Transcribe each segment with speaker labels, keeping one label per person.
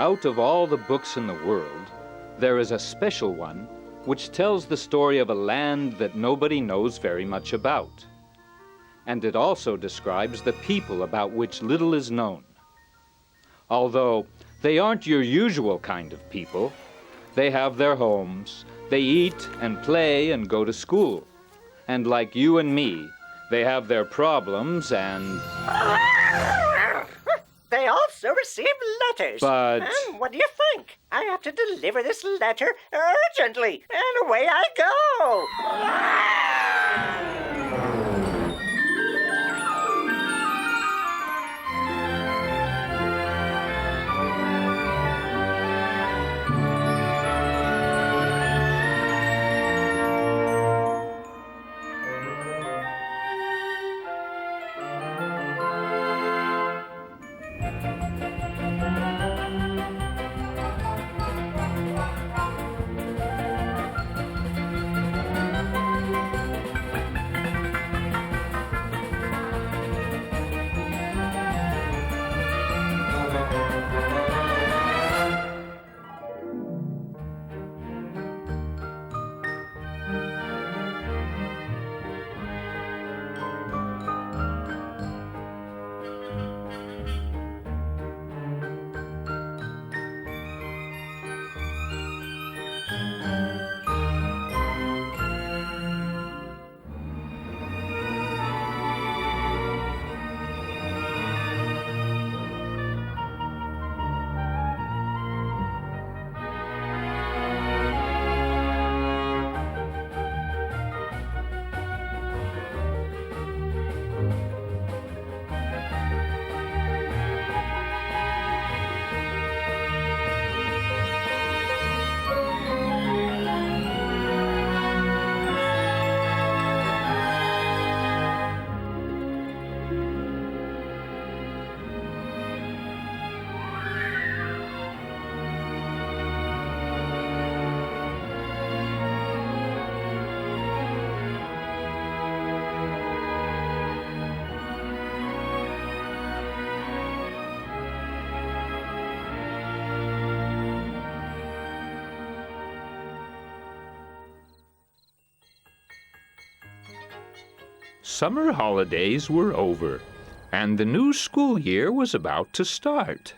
Speaker 1: Out of all the books in the world, there is a special one which tells the story of a land that nobody knows very much about. And it also describes the people about which little is known. Although they aren't your usual kind of people, they have their homes, they eat and play and go to school. And like you and me, they have their problems and...
Speaker 2: They also receive letters.
Speaker 1: But...
Speaker 2: And what do you think? I have to deliver this letter urgently, and away I go.
Speaker 3: Summer holidays were over, and the new school year was about to start.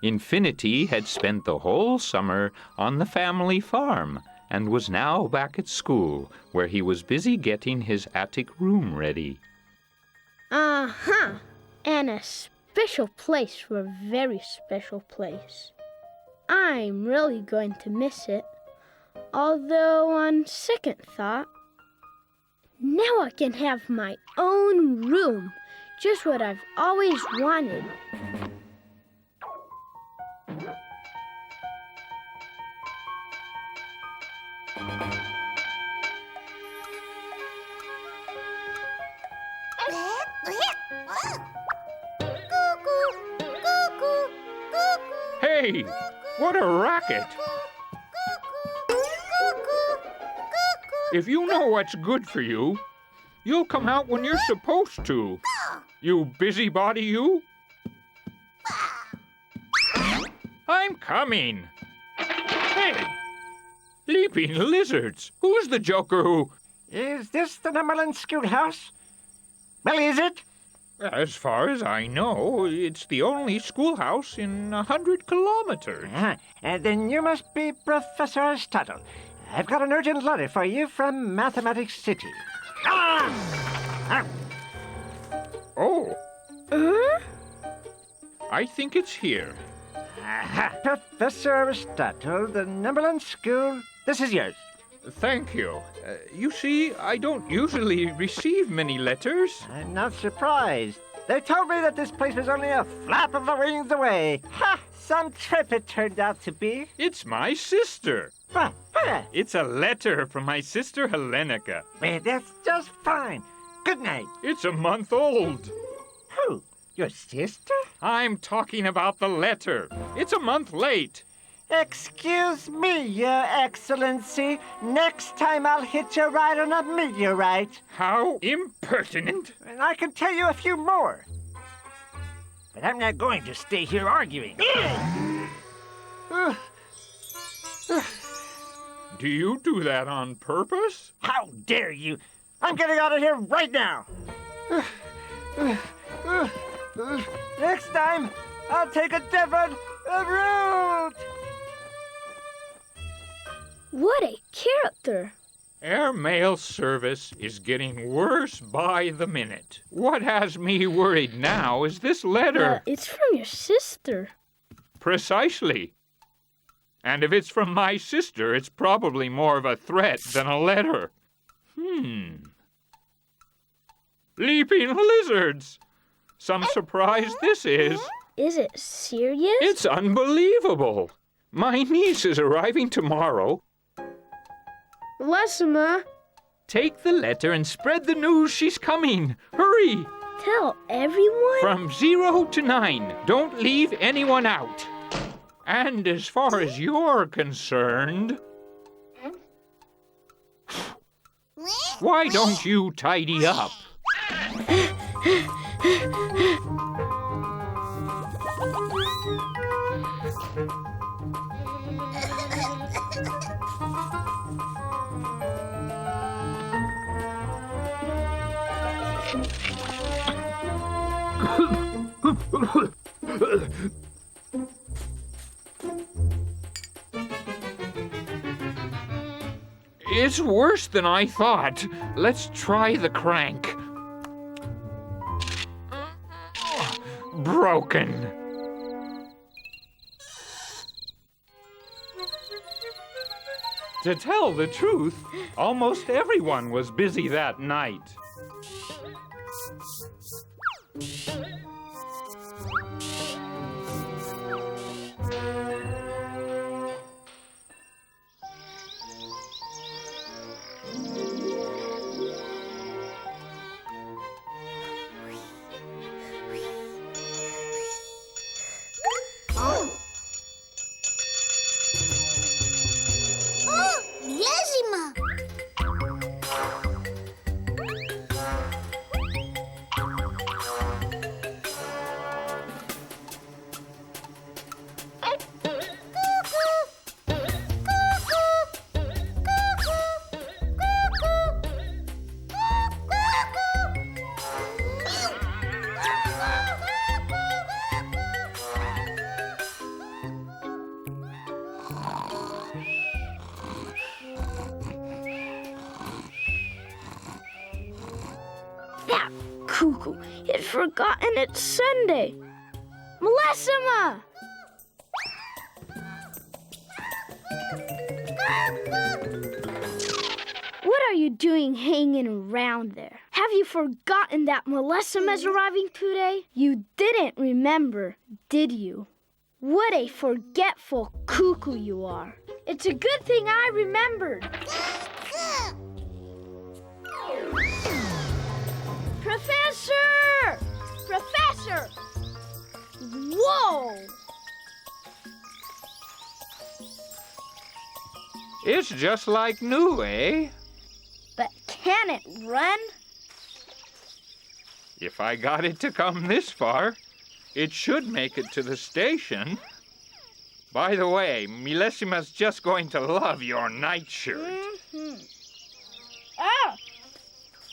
Speaker 3: Infinity had spent the whole summer on the family farm and was now back at school, where he was busy getting his attic room ready.
Speaker 4: Uh-huh. And a special place for a very special place. I'm really going to miss it. Although, on second thought, now I can have my own room, just what I've always wanted.
Speaker 3: Hey, what a racket! If you know what's good for you, you'll come out when you're supposed to. You busybody, you. I'm coming. Hey, leaping lizards. Who's the joker who...
Speaker 2: Is this the Numberland schoolhouse? Well, is it?
Speaker 3: As far as I know, it's the only schoolhouse in 100 kilometers.
Speaker 2: Then you must be Professor Aristotle. I've got an urgent letter for you from Mathematics City.
Speaker 3: Oh. I think it's here.
Speaker 2: Professor Aristotle, the Numberland School. This is yours.
Speaker 3: Thank you. You see, I don't usually receive many letters.
Speaker 2: I'm not surprised. They told me that this place was only a flap of the wings away. Ha! Some trip it turned out to be.
Speaker 3: It's my sister. It's a letter from my sister Helenica.
Speaker 2: Well, that's just fine. Good night.
Speaker 3: It's a month old.
Speaker 2: Who? Your sister?
Speaker 3: I'm talking about the letter. It's a month late.
Speaker 2: Excuse me, Your Excellency. Next time I'll hit you right on a meteorite.
Speaker 3: How impertinent.
Speaker 2: And I can tell you a few more. But I'm not going to stay here arguing.
Speaker 3: Do you do that on purpose?
Speaker 2: How dare you? I'm getting out of here right now. Next time, I'll take a different route.
Speaker 4: What a character.
Speaker 3: Air mail service is getting worse by the minute. What has me worried now is this letter.
Speaker 4: It's from your sister.
Speaker 3: Precisely. And if it's from my sister, it's probably more of a threat than a letter. Leaping lizards! Some surprise this is.
Speaker 4: Is it serious?
Speaker 3: It's unbelievable. My niece is arriving tomorrow.
Speaker 4: Millesima,
Speaker 3: Take the letter and spread the news she's coming. Hurry!
Speaker 4: tell everyone?
Speaker 3: From 0 to 9, don't leave anyone out. And as far as you're concerned, why don't you tidy up? It's worse than I thought. Let's try the crank. Broken. To tell the truth, almost everyone was busy that night.
Speaker 5: Millesima!
Speaker 4: That cuckoo had forgotten it's Sunday. Millesima! What are you doing hanging around there? Have you forgotten that Millesima's arriving today? You didn't remember, did you? What a forgetful cuckoo you are. It's a good thing I remembered. Professor! Professor! Whoa!
Speaker 3: It's just like new, eh?
Speaker 4: But can it run?
Speaker 3: If I got it to come this far, it should make it to the station. By the way, Millesima's just going to love your nightshirt.
Speaker 4: Oh!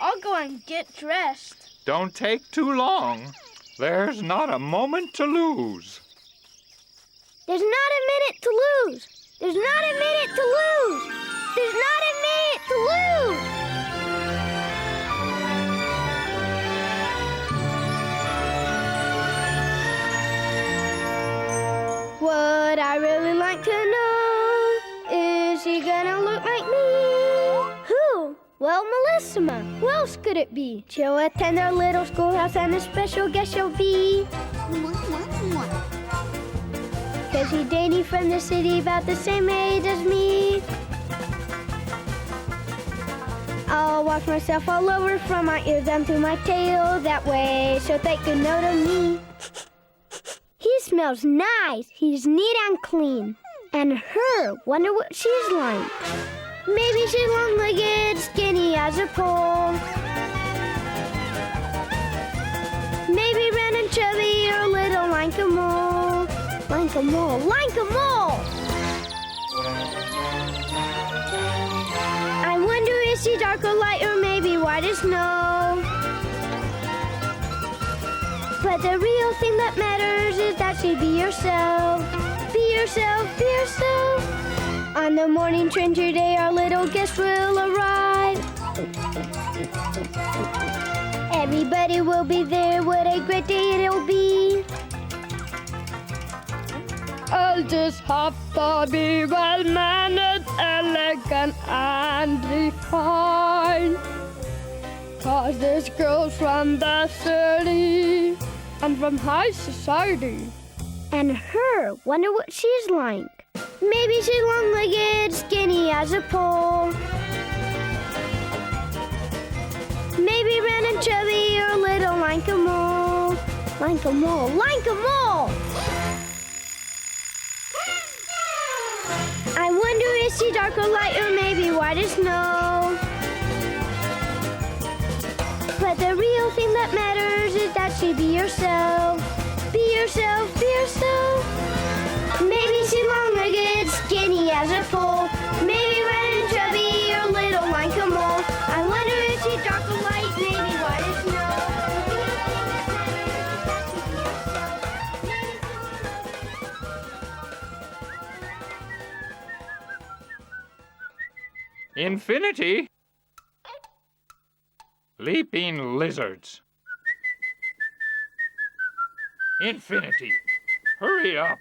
Speaker 4: I'll go and get dressed.
Speaker 3: Don't take too long. There's not a moment to lose.
Speaker 4: There's not a minute to lose. There's not a minute to lose. There's not a minute to lose. What I really like to know, is he gonna look like me? Who? Well, Millesima. Who else could it be? She'll attend our little schoolhouse and a special guest she'll be. Cause he's dating from the city about the same age as me. I'll wash myself all over from my ears down to my tail. That way she'll take good note of me. He smells nice. He's neat and clean. And her, wonder what she's like. Maybe she's long-legged, skinny as a pole. Maybe round and chubby or little like a mole. Like a mole, like a mole! dark or light or maybe white as snow. But the real thing that matters is that you be yourself. Be yourself, be yourself. On the morning train today, our little guest will arrive. Everybody will be there, what a great day it'll be. I'll just have to be well-mannered, elegant, and refined. 'Cause this girl's from the city and from high society. And her, wonder what she's like. Maybe she's long-legged, skinny as a pole. Maybe round and chubby or little like a mole. Like a mole, like a mole! I wonder if she's dark or light or maybe white as snow. But the real thing that matters is that she be yourself. Be yourself, be yourself. Maybe she's long-legged, skinny as a pole. Maybe round and chubby or little like a mole. I wonder if she's dark or light, maybe white as snow.
Speaker 3: Infinity? Leaping lizards. Infinity, hurry up.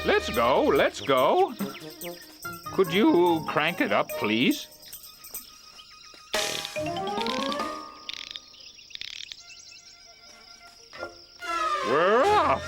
Speaker 3: Let's go, let's go. Could you crank it up, please? We're off.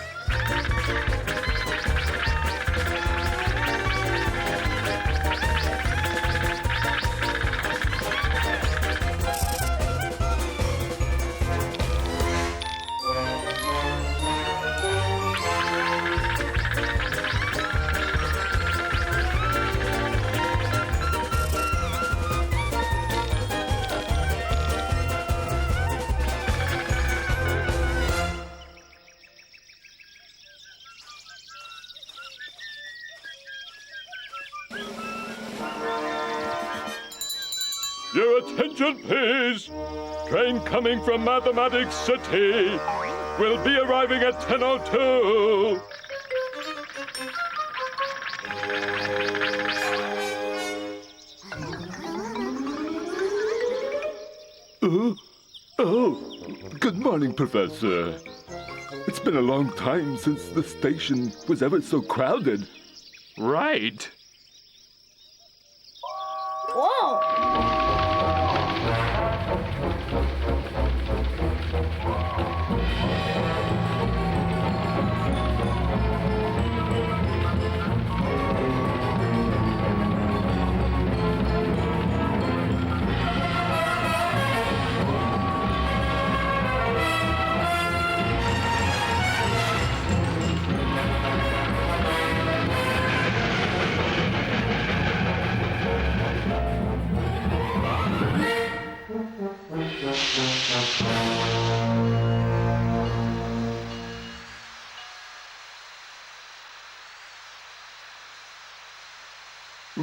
Speaker 5: Your attention, please. Train coming from Mathematics City will be arriving at 10:02.
Speaker 6: Good morning, Professor. It's been a long time since the station was ever so crowded.
Speaker 3: Right.
Speaker 4: Whoa!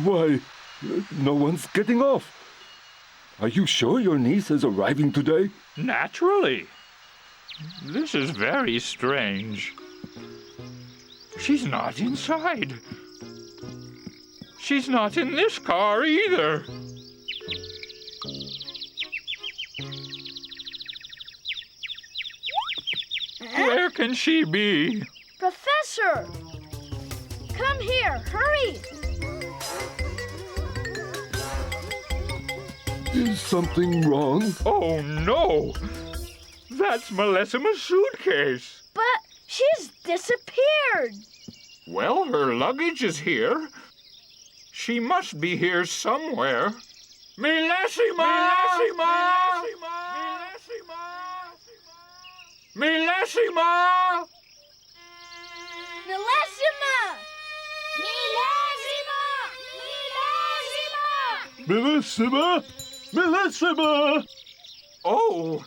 Speaker 6: Why, no one's getting off. Are you sure your niece is arriving today?
Speaker 3: Naturally. This is very strange. She's not inside. She's not in this car either. Where can she be?
Speaker 4: Professor! Come here, hurry!
Speaker 6: Is something wrong?
Speaker 3: Oh, no! That's Millesima's suitcase.
Speaker 4: But she's disappeared!
Speaker 3: Well, her luggage is here. She must be here somewhere. Millesima! Millesima! Millesima! Millesima!
Speaker 4: Millesima! Millesima! Millesima!
Speaker 6: Millesima! Millesima!
Speaker 3: Oh!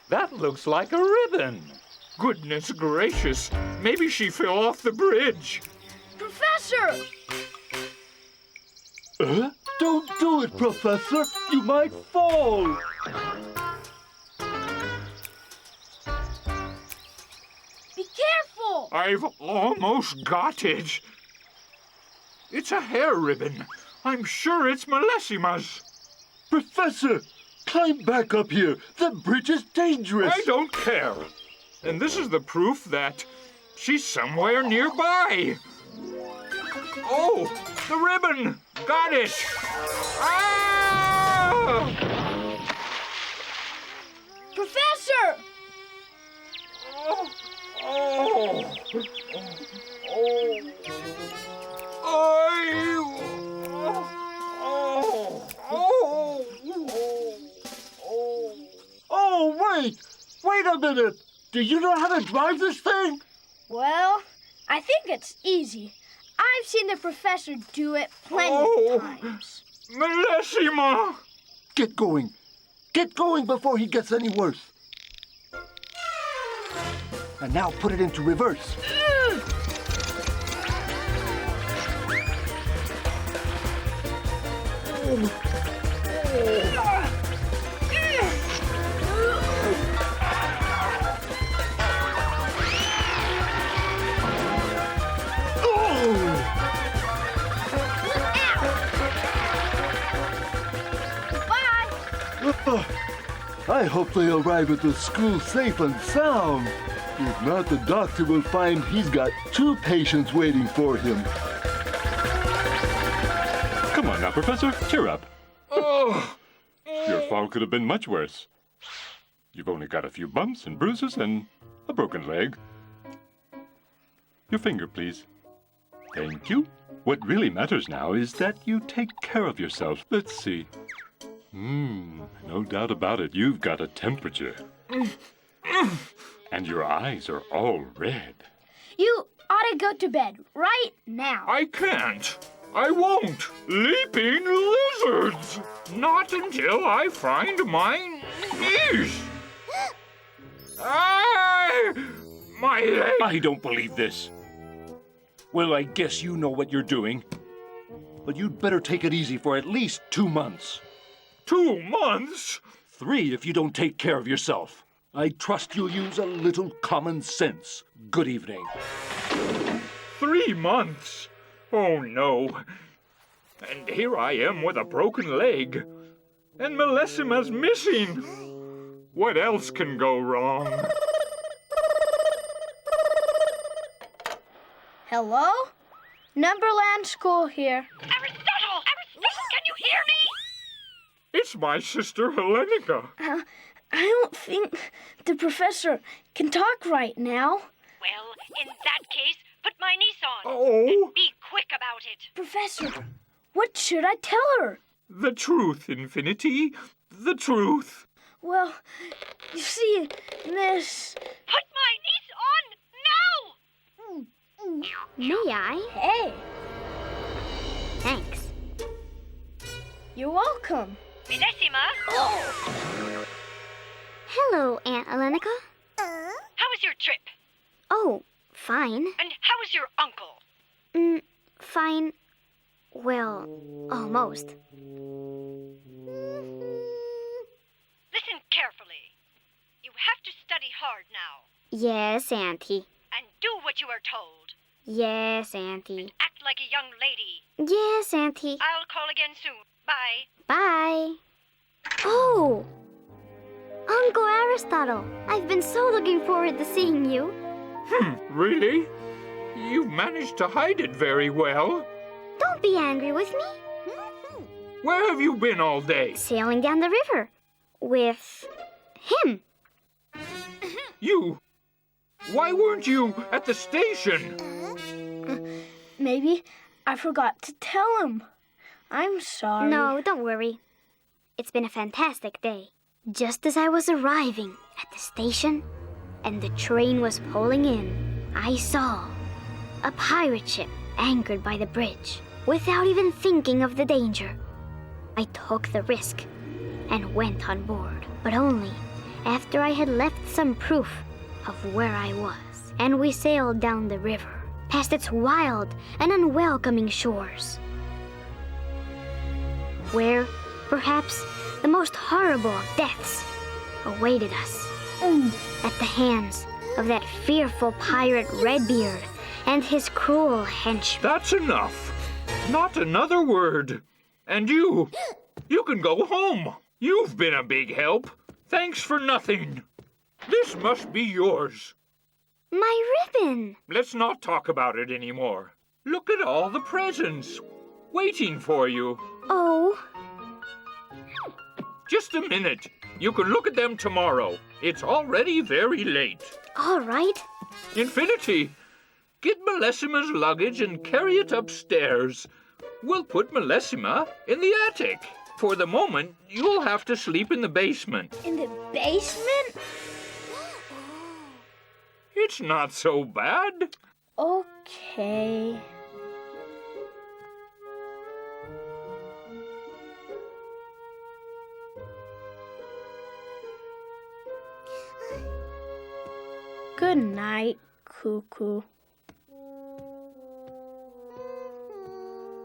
Speaker 3: That looks like a ribbon. Goodness gracious, maybe she fell off the bridge.
Speaker 4: Professor!
Speaker 6: Don't do it, Professor! You might fall!
Speaker 4: Be careful!
Speaker 3: I've almost got it. It's a hair ribbon. I'm sure it's Millesima's.
Speaker 6: Professor! Climb back up here! The bridge is dangerous!
Speaker 3: I don't care. And this is the proof that she's somewhere nearby. Oh, the ribbon! Got it! Ah!
Speaker 4: Professor!
Speaker 3: Oh, oh,
Speaker 6: Oh, wait! Wait a minute! Do you know how to drive this thing?
Speaker 4: Well, I think it's easy. I've seen the professor do it plenty of times.
Speaker 3: Millesima!
Speaker 6: Get going! Get going before he gets any worse! And now put it into reverse. I hope they arrive at the school safe and sound. If not, the doctor will find he's got 2 patients waiting for him.
Speaker 5: Come on now, Professor. Cheer up.
Speaker 3: Oh,
Speaker 5: Your fall could have been much worse. You've only got a few bumps and bruises and a broken leg. Your finger, please. Thank you. What really matters now is that you take care of yourself. Let's see. No doubt about it. You've got a temperature. And your eyes are all red.
Speaker 4: You ought to go to bed right now.
Speaker 3: I can't. I won't. Leaping lizards. Not until I find my niece. My leg.
Speaker 7: I don't believe this. Well, I guess you know what you're doing. But you'd better take it easy for at least 2 months.
Speaker 3: 2 months?
Speaker 7: 3 if you don't take care of yourself. I trust you'll use a little common sense. Good evening.
Speaker 3: 3 months? Oh, no. And here I am with a broken leg. And Millesima's missing. What else can go wrong?
Speaker 4: Hello? Numberland School here.
Speaker 8: Aristotle! Aristotle, can you hear me?
Speaker 3: It's my sister Helenica.
Speaker 4: I don't think the professor can talk right now.
Speaker 8: Well, in that case, put my niece on.
Speaker 3: Oh,
Speaker 8: And be quick about it.
Speaker 4: Professor, what should I tell her?
Speaker 3: the truth, Infinity. The truth.
Speaker 4: Well, you see, Miss...
Speaker 8: Put my niece on now!
Speaker 9: May I?
Speaker 4: Hey,
Speaker 9: Thanks.
Speaker 4: you're welcome.
Speaker 8: Millesima,
Speaker 9: Hello, Aunt Alenica.
Speaker 8: how was your trip?
Speaker 9: Oh, fine.
Speaker 8: And how is your uncle?
Speaker 9: Fine. Well, almost.
Speaker 8: Listen carefully. You have to study hard now.
Speaker 9: Yes, Auntie.
Speaker 8: And do what you are told.
Speaker 9: Yes, Auntie.
Speaker 8: Act like a young lady.
Speaker 9: Yes, Auntie.
Speaker 8: I'll call again soon. Bye.
Speaker 9: Bye. Oh! Uncle Aristotle, I've been so looking forward to seeing you.
Speaker 3: Really? You've managed to hide it very well.
Speaker 9: Don't be angry with me.
Speaker 3: Where have you been all day?
Speaker 9: Sailing down the river. With him.
Speaker 3: You. Why weren't you at the station?
Speaker 4: Maybe I forgot to tell him. I'm sorry.
Speaker 9: No, don't worry. It's been a fantastic day. Just as I was arriving at the station and the train was pulling in, I saw a pirate ship anchored by the bridge. without even thinking of the danger. I took the risk and went on board, but only after I had left some proof of where I was. And we sailed down the river, past its wild and unwelcoming shores, where, perhaps, the most horrible of deaths awaited us at the hands of that fearful pirate Redbeard and his cruel henchmen.
Speaker 3: That's enough. Not another word. And you can go home. You've been a big help. Thanks for nothing. This must be yours.
Speaker 9: My ribbon!
Speaker 3: Let's not talk about it anymore. Look at all the presents waiting for you.
Speaker 9: Oh.
Speaker 3: Just a minute. You can look at them tomorrow. It's already very late.
Speaker 9: All right.
Speaker 3: Infinity, get Millesima's luggage and carry it upstairs. We'll put Millesima in the attic. For the moment, you'll have to sleep in the basement.
Speaker 4: In the basement?
Speaker 3: It's not so bad.
Speaker 4: Okay. Good night, Cuckoo.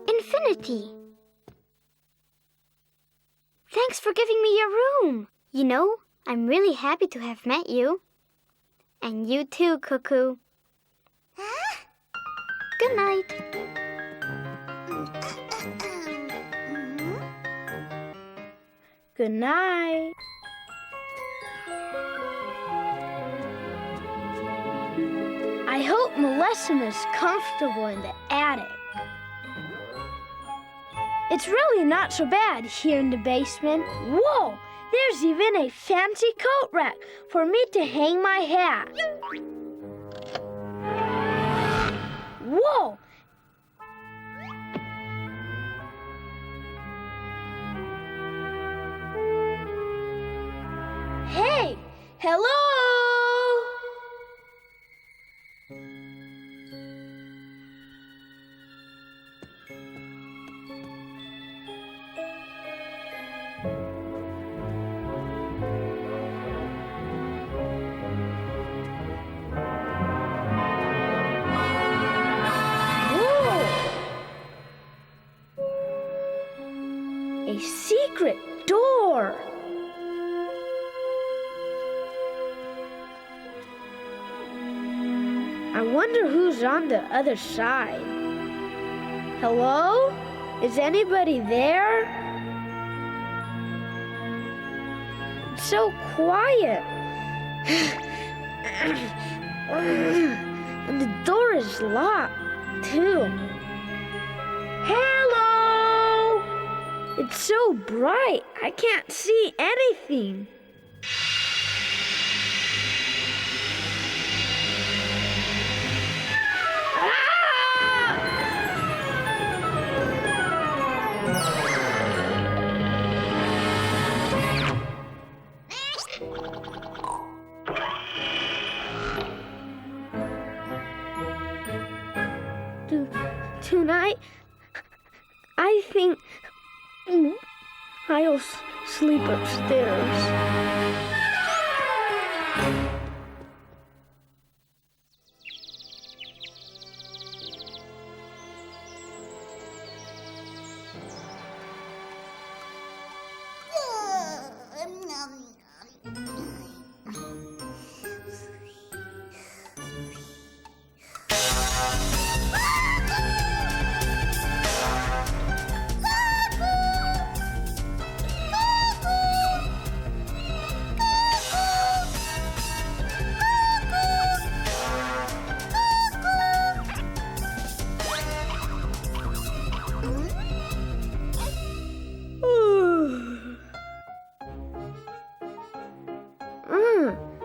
Speaker 9: Infinity. Thanks for giving me your room. You know, I'm really happy to have met you. And you too, Cuckoo. Good night.
Speaker 4: Good night. I hope Millesima's comfortable in the attic. It's really not so bad here in the basement. Whoa! There's even a fancy coat rack for me to hang my hat. Whoa! Hey! Hello! A secret door. I wonder who's on the other side. Hello? Is anybody there? It's so quiet. And the door is locked, too. Hello! It's so bright, I can't see anything. Tonight, I think I'll sleep upstairs.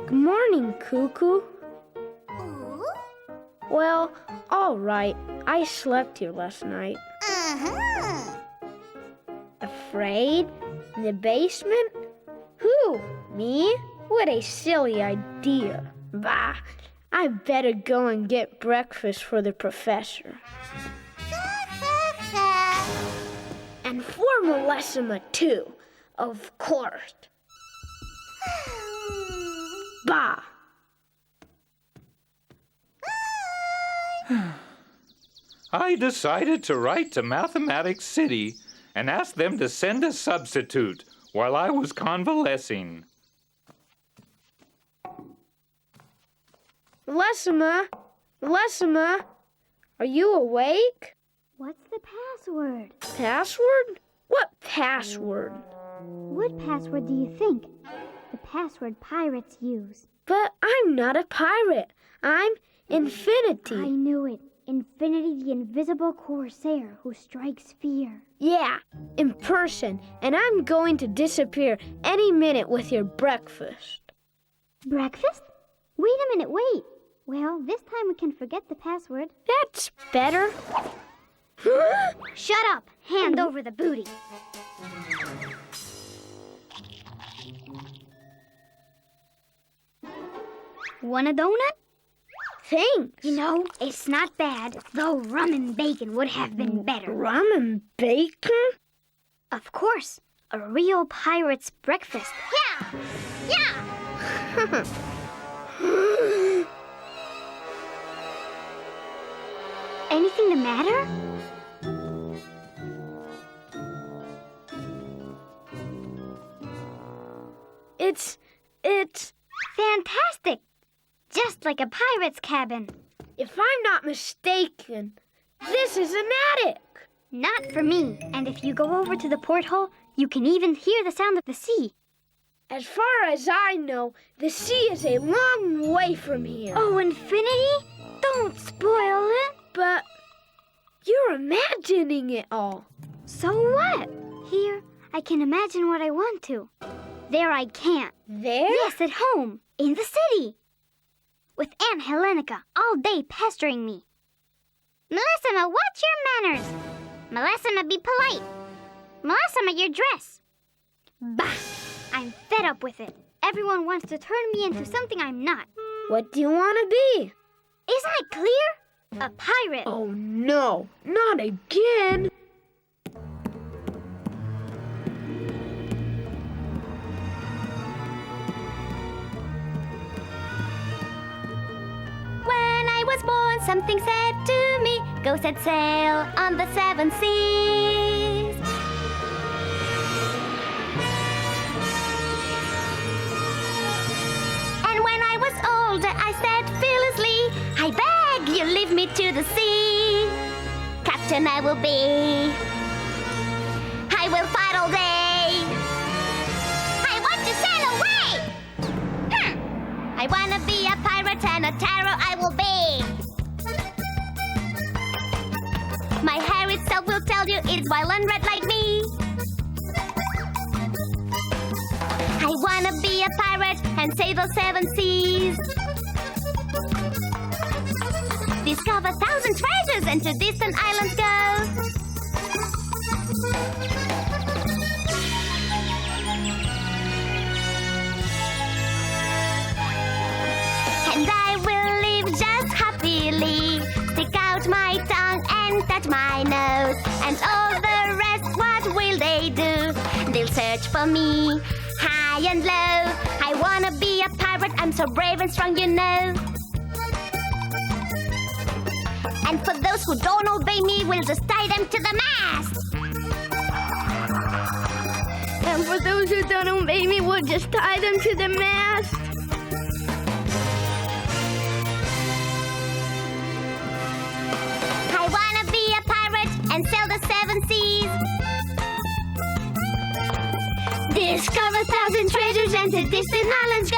Speaker 4: Good morning, Cuckoo. Well, all right. I slept here last night. Afraid? In the basement? Who? Me? What a silly idea. Bah, I better go and get breakfast for the professor. Millesima too, of course. Bah!
Speaker 3: I decided to write to Mathematics City and ask them to send a substitute while I was convalescing.
Speaker 4: Millesima, are you awake?
Speaker 9: What's the password?
Speaker 4: Password? What password?
Speaker 9: What password do you think? The password pirates use.
Speaker 4: But I'm not a pirate. I'm Infinity.
Speaker 9: I knew it. Infinity, the invisible corsair who strikes fear.
Speaker 4: Yeah, in person. And I'm going to disappear any minute with your breakfast.
Speaker 9: Breakfast? Wait a minute, wait. Well, this time we can forget the password.
Speaker 4: That's better.
Speaker 9: Shut up! Hand over the booty. Want a donut?
Speaker 4: Thanks.
Speaker 9: You know, it's not bad, though rum and bacon would have been better.
Speaker 4: Rum and bacon?
Speaker 9: Of course. A real pirate's breakfast. Yeah! Yeah! Anything the matter?
Speaker 4: It's
Speaker 9: fantastic! Just like a pirate's cabin.
Speaker 4: If I'm not mistaken, this is an attic.
Speaker 9: Not for me. And if you go over to the porthole, you can even hear the sound of the sea.
Speaker 4: As far as I know, the sea is a long way from here.
Speaker 9: Oh, Infinity? Don't spoil it.
Speaker 4: But you're imagining it all.
Speaker 9: So what? Here, I can imagine what I want to. There I can't.
Speaker 4: There?
Speaker 9: Yes, at home. In the city. With Aunt Helenica all day pestering me. Millesima, watch your manners. Millesima, be polite. Millesima, your dress. Bah! I'm fed up with it. Everyone wants to turn me into something I'm not.
Speaker 4: What do you want to be?
Speaker 9: Isn't it clear? A pirate.
Speaker 4: Oh, no. Not again.
Speaker 9: When I was born, something said to me, go set sail on the 7 seas. And when I was older, I said fearlessly, I beg you leave me to the sea. Captain I will be. I will fight all day. I want to sail away. I want to be a pirate and a terror I will be. My hair itself will tell you it's wild and red like me. I want to be a pirate and save the 7 seas. Discover 1,000 treasures and to distant islands go. And I will live just happily, stick out my tongue and touch my nose. And all the rest, what will they do? They'll search for me, high and low. I wanna be a pirate, I'm so brave and strong, you know. And for those who don't obey me, we'll just tie them to the mast.
Speaker 4: And for those who don't obey me, we'll just tie them to the mast.
Speaker 9: I wanna be a pirate and sail the 7 seas. Discover 1,000 treasures and to distant islands go.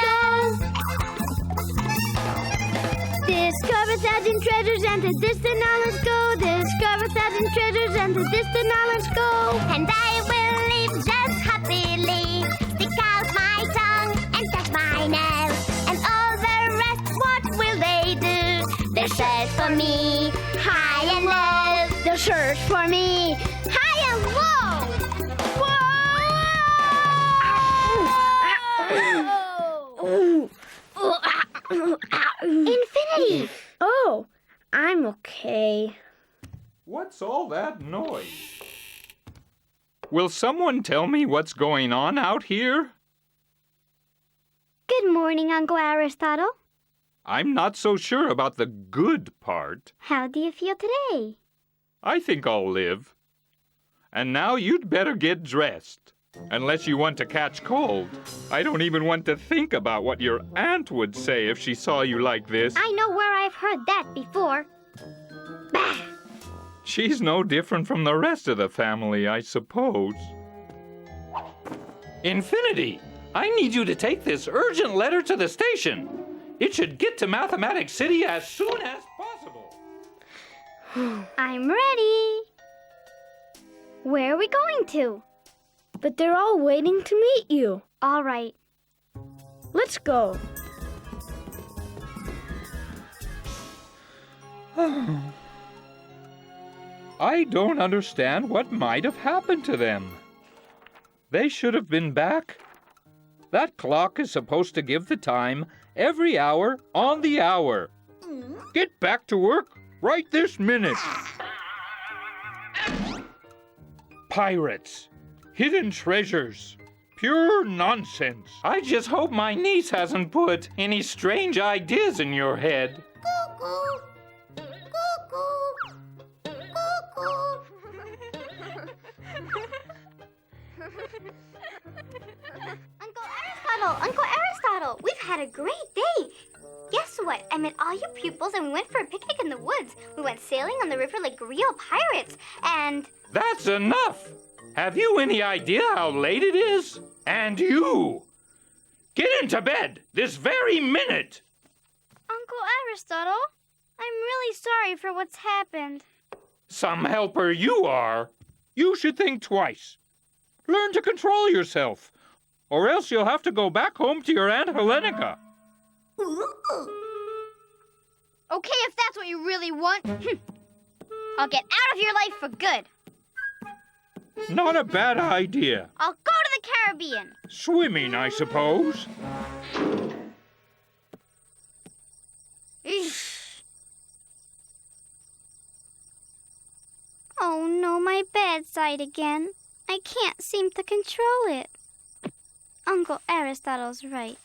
Speaker 4: Discover 1,000 treasures and to distant islands go. Discover 1,000 treasures and to distant islands go.
Speaker 9: And I will live just happily, stick out my tongue and touch my nose. And all the rest, what will they do? They'll search for me, high and low.
Speaker 4: They'll search for me,
Speaker 9: high and low. Infinity!
Speaker 4: Oh, I'm okay.
Speaker 3: What's all that noise? Will someone tell me what's going on out here?
Speaker 9: Good morning, Uncle Aristotle.
Speaker 3: I'm not so sure about the good part.
Speaker 9: How do you feel today?
Speaker 3: I think I'll live. And now you'd better get dressed. Unless you want to catch cold. I don't even want to think about what your aunt would say if she saw you like this.
Speaker 9: I know where I've heard that before. Bah!
Speaker 3: She's no different from the rest of the family, I suppose. Infinity, I need you to take this urgent letter to the station. It should get to Mathematics City as soon as possible.
Speaker 9: I'm ready. Where are we going to?
Speaker 4: But they're all waiting to meet you.
Speaker 9: All right.
Speaker 4: Let's go.
Speaker 3: I don't understand what might have happened to them. They should have been back. That clock is supposed to give the time every hour on the hour. Get back to work right this minute. Pirates, hidden treasures, pure nonsense. I just hope my niece hasn't put any strange ideas in your head.
Speaker 9: Cuckoo! Uncle Aristotle, we've had a great day. Guess what? I met all your pupils and we went for a picnic in the woods. We went sailing on the river like real pirates, and...
Speaker 3: That's enough! Have you any idea how late it is? And you! Get into bed this very minute!
Speaker 9: Uncle Aristotle, I'm really sorry for what's happened.
Speaker 3: Some helper you are! You should think twice. Learn to control yourself, or else you'll have to go back home to your Aunt Helenica.
Speaker 9: Okay, if that's what you really want. I'll get out of your life for good.
Speaker 3: Not a bad idea.
Speaker 9: I'll go to the Caribbean.
Speaker 3: Swimming, I suppose.
Speaker 9: Oh no, my bad side again. I can't seem to control it. Uncle Aristotle's right.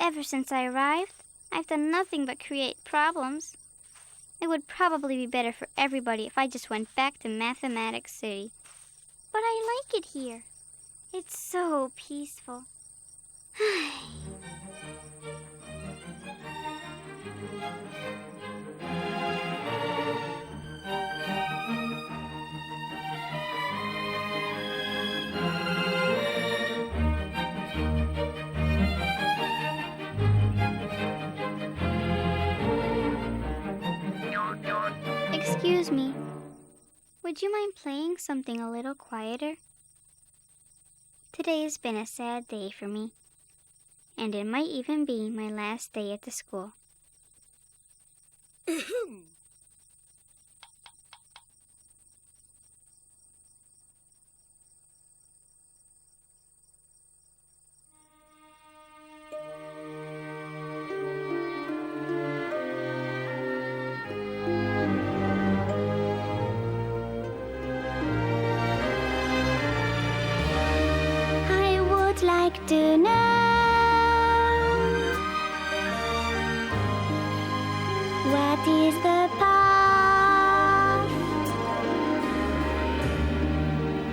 Speaker 9: Ever since I arrived, I've done nothing but create problems. It would probably be better for everybody if I just went back to Mathematics City. But I like it here. It's so peaceful. Excuse me. Would you mind playing something a little quieter? Today has been a sad day for me, and it might even be my last day at the school. Like to know what is the path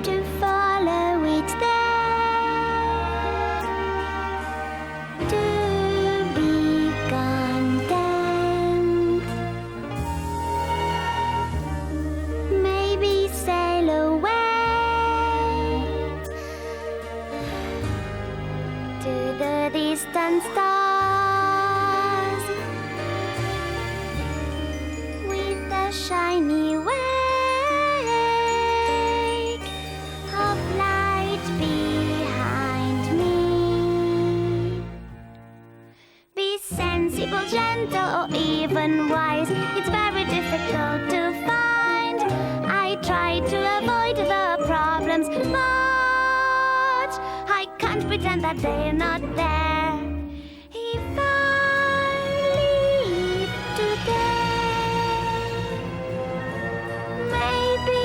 Speaker 9: to follow each day, to be content, maybe sail away to the distant stars with a shiny wake of light behind me. Be sensible, gentle, or even wise. It's very difficult to find. I try to avoid the problems, but I can't pretend that they're not there. If I leave today, maybe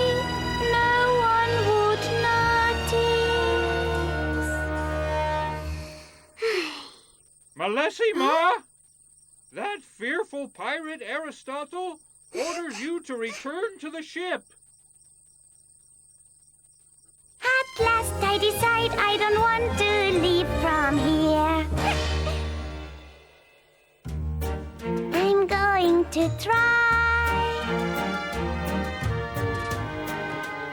Speaker 9: no one would know.
Speaker 3: Millesima! That fearful pirate Aristotle orders you to return to the ship.
Speaker 9: At last I decide I don't want to leave from here. I'm going to try,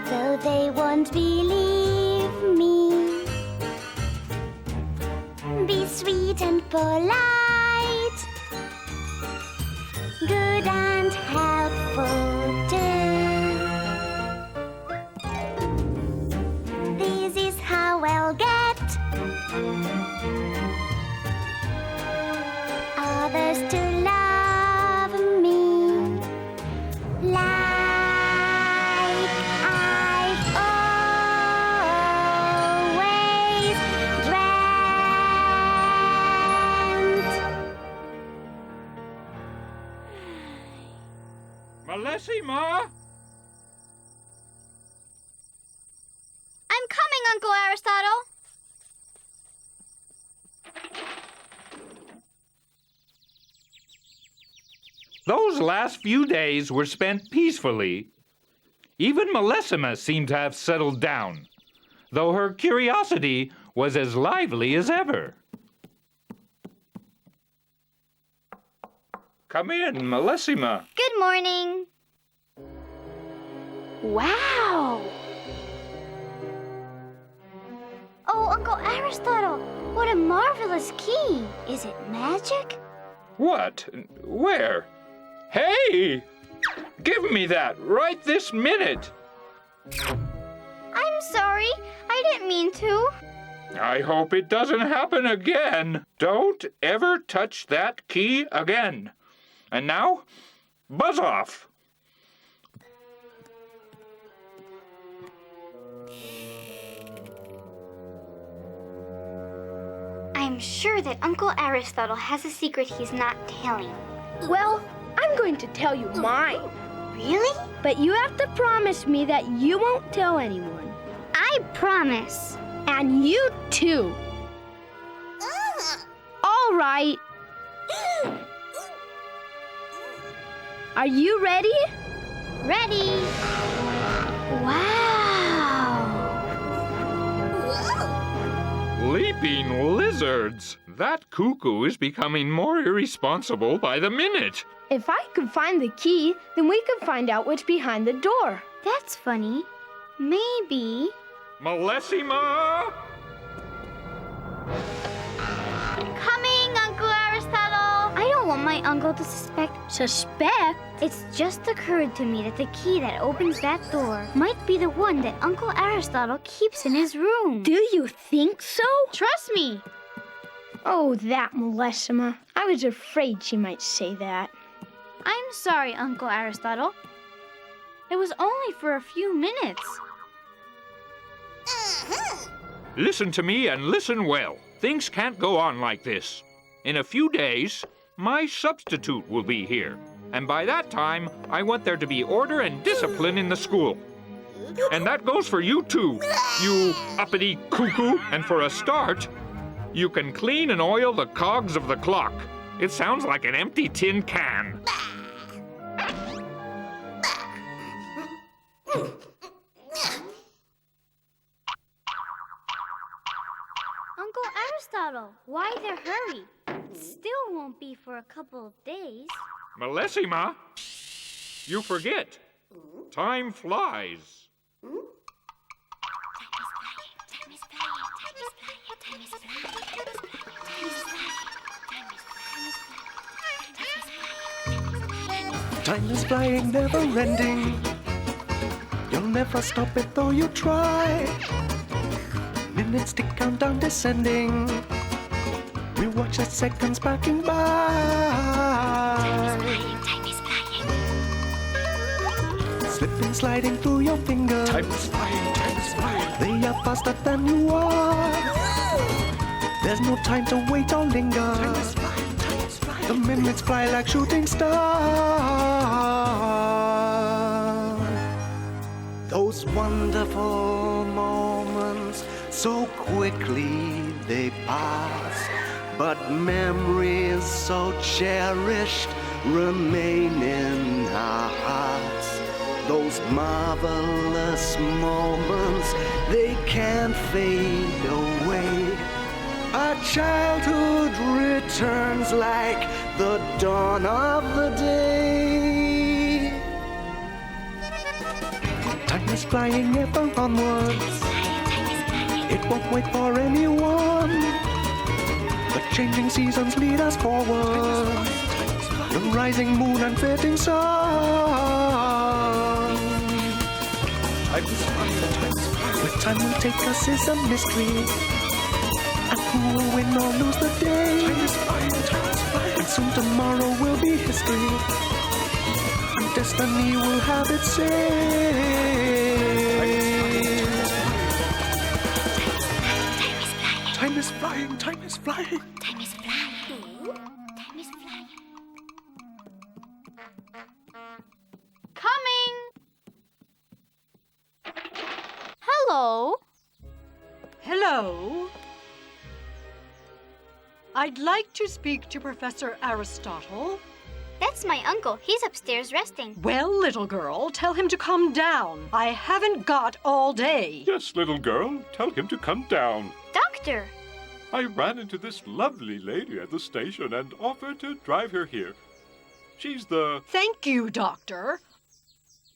Speaker 9: though they won't believe me. Be sweet and polite, good and helpful too. This is how I'll get others to love me like I've always dreamt.
Speaker 3: Millesima!
Speaker 9: I'm coming, Uncle Aristotle.
Speaker 3: Those last few days were spent peacefully. Even Millesima seemed to have settled down, though her curiosity was as lively as ever. Come in, Millesima.
Speaker 9: Good morning. Wow! Oh, Uncle Aristotle, what a marvelous key. Is it magic?
Speaker 3: What? Where? Hey! Give me that right this minute.
Speaker 9: I'm sorry. I didn't mean to.
Speaker 3: I hope it doesn't happen again. Don't ever touch that key again. And now, buzz off.
Speaker 9: I'm sure that Uncle Aristotle has a secret he's not telling.
Speaker 4: Well, I'm going to tell you mine.
Speaker 9: Really?
Speaker 4: But you have to promise me that you won't tell anyone.
Speaker 9: I promise.
Speaker 4: And you too. All right. Are you ready?
Speaker 9: Ready. Wow.
Speaker 3: Leaping lizards! That cuckoo is becoming more irresponsible by the minute.
Speaker 4: If I could find the key, then we could find out what's behind the door.
Speaker 9: That's funny. Maybe.
Speaker 3: Millesima!
Speaker 9: Coming, Uncle Aristotle. I don't want my uncle to suspect.
Speaker 4: Suspect?
Speaker 9: It's just occurred to me that the key that opens that door might be the one that Uncle Aristotle keeps in his room.
Speaker 4: Do you think so?
Speaker 9: Trust me.
Speaker 4: Oh, that Millesima. I was afraid she might say that.
Speaker 9: I'm sorry, Uncle Aristotle. It was only for a few minutes.
Speaker 3: Listen to me and listen well. Things can't go on like this. In a few days, my substitute will be here. And by that time, I want there to be order and discipline in the school. And that goes for you too, you uppity cuckoo. And for a start, you can clean and oil the cogs of the clock. It sounds like an empty tin can.
Speaker 9: Uncle Aristotle, why the hurry? It still won't be for a couple of days.
Speaker 3: Millesima, you forget. Time flies.
Speaker 10: Time is flying, never ending. You'll never stop it though you try. Minutes tick, countdown descending. We watch as seconds passing by.
Speaker 9: Time is flying.
Speaker 10: Slipping, sliding through your fingers.
Speaker 6: Time is flying, time is flying.
Speaker 10: They are faster than you are. There's no time to wait or linger.
Speaker 6: Time is flying, time is flying.
Speaker 10: The minutes fly like shooting stars. Those wonderful moments, so quickly they pass. but memories so cherished remain in our hearts. Those marvelous moments, they can't fade away. Our childhood returns like the dawn of the day. Time is flying ever onwards. It won't wait for anyone. The changing seasons lead us forward. The rising moon and setting sun. Time is flying, where time will take us is a mystery. And who will win or lose the day? Time is flying, and soon tomorrow will be history. And destiny will have its say. Time is flying, time is flying.
Speaker 9: Time is flying. Time is flying.
Speaker 4: Coming! Hello.
Speaker 8: Hello. I'd like to speak to Professor Aristotle.
Speaker 9: That's my uncle. He's upstairs resting.
Speaker 8: Well, little girl, tell him to come down. I haven't got all day.
Speaker 5: Yes, little girl, tell him to come down.
Speaker 9: Doctor!
Speaker 5: I ran into this lovely lady at the station and offered to drive her here. She's the...
Speaker 8: Thank you, Doctor.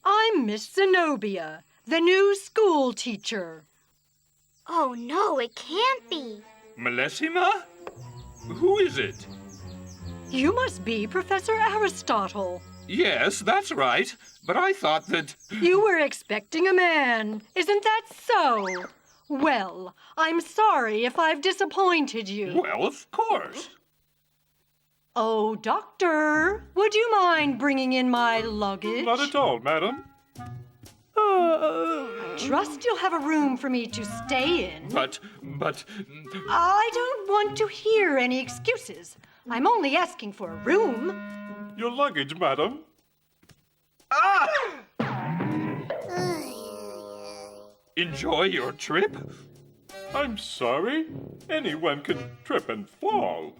Speaker 8: I'm Miss Zenobia, the new school teacher.
Speaker 9: Oh, no, it can't be.
Speaker 3: Millesima? Who is it?
Speaker 8: You must be Professor Aristotle.
Speaker 3: Yes, that's right. But I thought that...
Speaker 8: You were expecting a man. Isn't that so? Well, I'm sorry if I've disappointed you.
Speaker 3: Well, of course.
Speaker 8: Oh, Doctor, would you mind bringing in my luggage?
Speaker 5: Not at all, madam.
Speaker 8: Trust you'll have a room for me to stay in.
Speaker 3: But...
Speaker 8: I don't want to hear any excuses. I'm only asking for a room.
Speaker 5: Your luggage, madam.
Speaker 3: Enjoy your trip?
Speaker 5: I'm sorry. Anyone can trip and fall.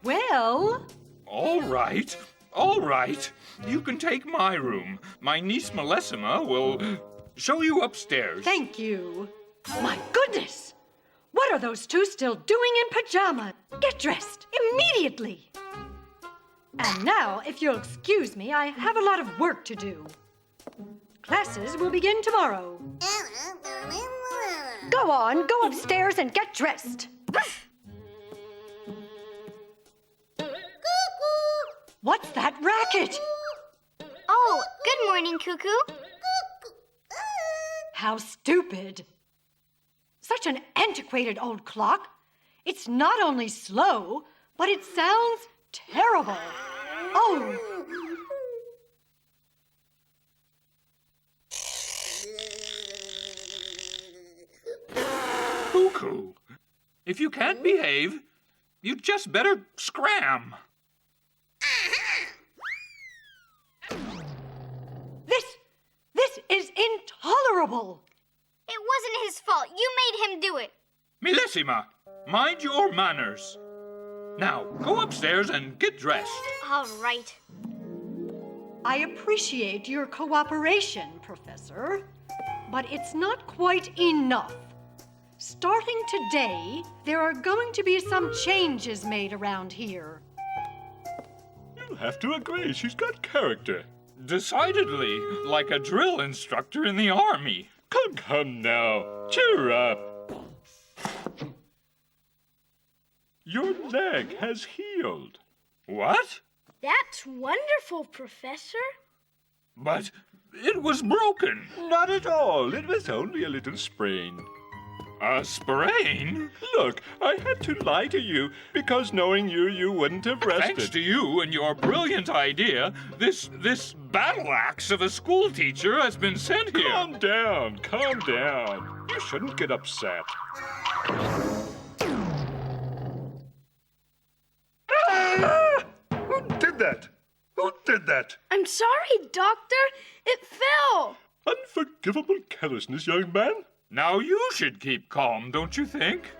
Speaker 8: Well...
Speaker 3: All right. All right. You can take my room. My niece Millesima will show you upstairs.
Speaker 8: Thank you. My goodness! What are those two still doing in pajamas? Get dressed immediately! And now, if you'll excuse me, I have a lot of work to do. Classes will begin tomorrow. Go on, go upstairs and get dressed. What's that racket?
Speaker 9: Oh, good morning, Cuckoo.
Speaker 8: How stupid. Such an antiquated old clock. It's not only slow, but it sounds terrible. Oh!
Speaker 3: Cuckoo, if you can't behave, you'd just better scram.
Speaker 8: This is intolerable.
Speaker 9: It wasn't his fault. You made him do it.
Speaker 3: Millesima, mind your manners. Now, go upstairs and get dressed.
Speaker 9: All right.
Speaker 8: I appreciate your cooperation, Professor, but it's not quite enough. Starting today, there are going to be some changes made around here.
Speaker 5: You'll have to agree, she's got character.
Speaker 3: Decidedly, like a drill instructor in the army.
Speaker 5: Come now, cheer up. Your leg has healed.
Speaker 3: What?
Speaker 4: That's wonderful, Professor.
Speaker 3: But it was broken.
Speaker 5: Not at all. It was only a little sprain.
Speaker 3: A sprain?
Speaker 5: Look, I had to lie to you because knowing you wouldn't have rested.
Speaker 3: Thanks to you and your brilliant idea, this battle axe of a school teacher has been sent here.
Speaker 5: Calm down, calm down. You shouldn't get upset. Who did that? Who did that?
Speaker 4: I'm sorry, Doctor. It fell.
Speaker 5: Unforgivable carelessness, young man.
Speaker 3: Now you should keep calm, don't you think?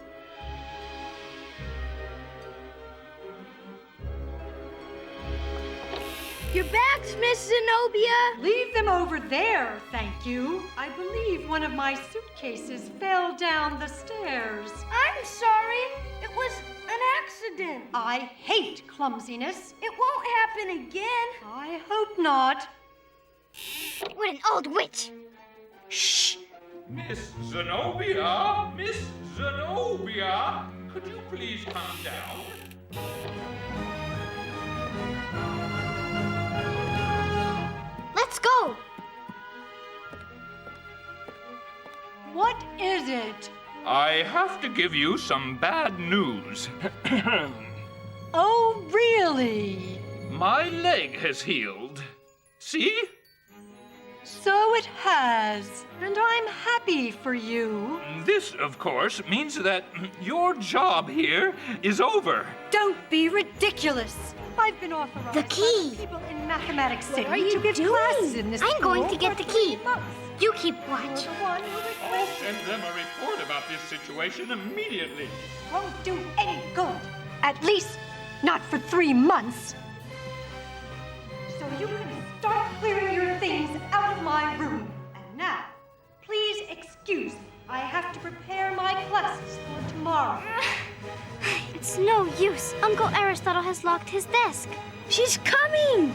Speaker 4: Your bags, Miss Zenobia.
Speaker 8: Leave them over there, thank you. I believe one of my suitcases fell down the stairs.
Speaker 4: I'm sorry. It was an accident.
Speaker 8: I hate clumsiness.
Speaker 4: It won't happen again.
Speaker 8: I hope not.
Speaker 9: What an old witch!
Speaker 3: Shh! Miss Zenobia! Miss Zenobia! Could you please calm down?
Speaker 9: Let's go!
Speaker 8: What is it?
Speaker 3: I have to give you some bad news.
Speaker 8: Oh, really?
Speaker 3: My leg has healed. See?
Speaker 8: So it has. And I'm happy for you.
Speaker 3: This, of course, means that your job here is over.
Speaker 8: Don't be ridiculous. I've been authorized
Speaker 9: The key.
Speaker 8: by the people in Mathematics City
Speaker 9: are you
Speaker 8: to give
Speaker 9: doing?
Speaker 8: classes in this
Speaker 9: I'm
Speaker 8: school
Speaker 9: going to get
Speaker 8: for
Speaker 9: the key.
Speaker 8: 3 months.
Speaker 9: You keep
Speaker 8: You're
Speaker 9: watch.
Speaker 8: the one who
Speaker 3: I'll
Speaker 8: requested.
Speaker 3: send them a report about this situation immediately.
Speaker 8: Won't do any good. At least not for 3 months. So you can start clearing your things out of my room. And now, please excuse me. I have to prepare my classes for tomorrow.
Speaker 9: It's no use. Uncle Aristotle has locked his desk.
Speaker 4: She's coming.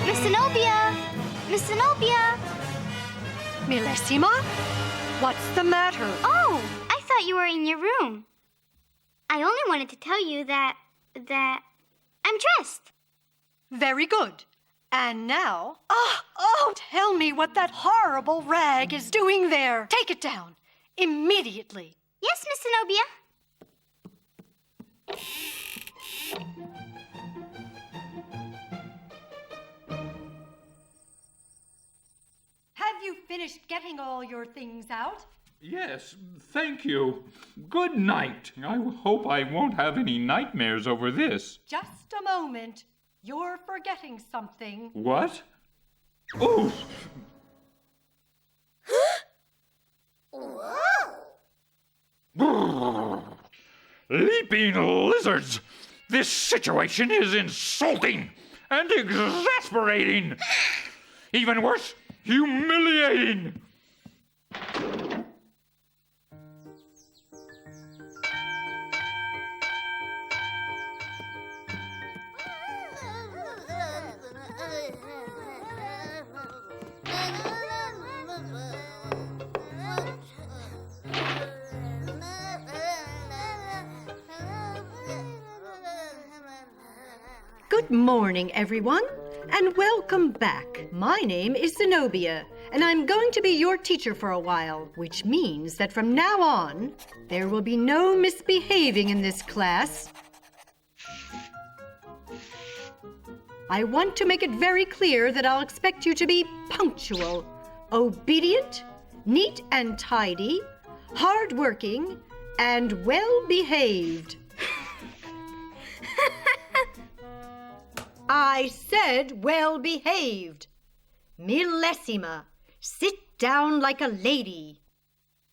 Speaker 9: Miss Zenobia! Miss Zenobia!
Speaker 8: Millesima? What's the matter?
Speaker 9: Oh, I thought you were in your room. I only wanted to tell you that I'm dressed.
Speaker 8: Very good. And now, tell me what that horrible rag is doing there. Take it down. Immediately.
Speaker 9: Yes, Miss Zenobia.
Speaker 8: Have you finished getting all your things out?
Speaker 3: Yes, thank you. Good night. I hope I won't have any nightmares over this.
Speaker 8: Just a moment. You're forgetting something.
Speaker 3: What? Oh! Leaping lizards! This situation is insulting and exasperating. Even worse, humiliating.
Speaker 8: Good morning, everyone, and welcome back. My name is Zenobia, and I'm going to be your teacher for a while, which means that from now on, there will be no misbehaving in this class. I want to make it very clear that I'll expect you to be punctual, obedient, neat and tidy, hardworking, and well-behaved. I said well-behaved. Millesima, sit down like a lady.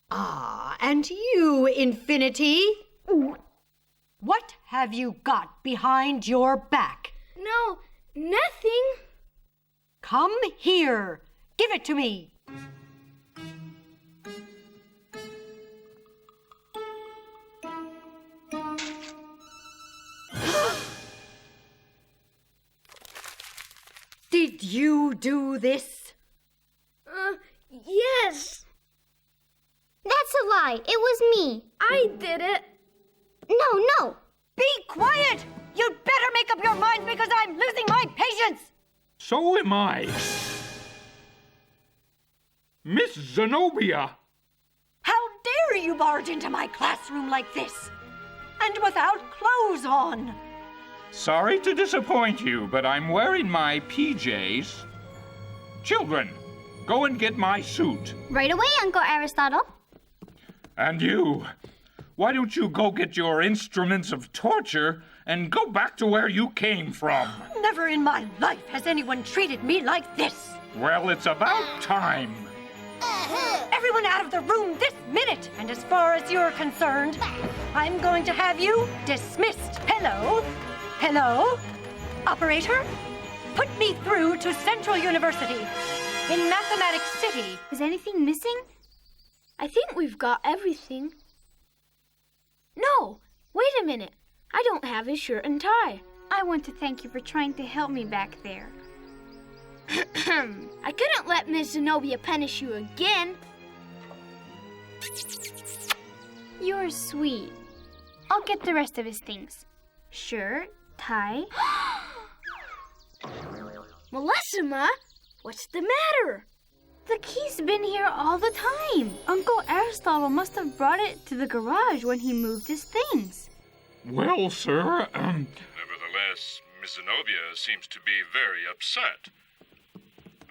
Speaker 8: Ah, and you, Infinity. What have you got behind your back?
Speaker 4: No, nothing.
Speaker 8: Come here. Give it to me. Did you do this?
Speaker 4: Yes,
Speaker 9: That's a lie. It was me.
Speaker 4: I did it.
Speaker 9: No.
Speaker 8: Be quiet! You'd better make up your mind because I'm losing my patience!
Speaker 3: So am I. Miss Zenobia!
Speaker 8: How dare you barge into my classroom like this? And without clothes on!
Speaker 3: Sorry to disappoint you, but I'm wearing my PJs. Children, go and get my suit.
Speaker 9: Right away, Uncle Aristotle.
Speaker 3: And you, why don't you go get your instruments of torture and go back to where you came from?
Speaker 8: Never in my life has anyone treated me like this!
Speaker 3: Well, it's about time.
Speaker 8: Everyone out of the room this minute! And as far as you're concerned, I'm going to have you dismissed. Hello? Hello? Operator? Put me through to Central University in Mathematics City.
Speaker 9: Is anything missing?
Speaker 4: I think we've got everything. No, wait a minute. I don't have his shirt and tie.
Speaker 9: I want to thank you for trying to help me back there.
Speaker 4: I couldn't let Miss Zenobia punish you again.
Speaker 9: You're sweet. I'll get the rest of his things. Shirt, tie.
Speaker 4: Millesima, what's the matter?
Speaker 9: The key's been here all the time. Uncle Aristotle must have brought it to the garage when he moved his things.
Speaker 3: Well, sir,
Speaker 5: Nevertheless, Miss Zenobia seems to be very upset.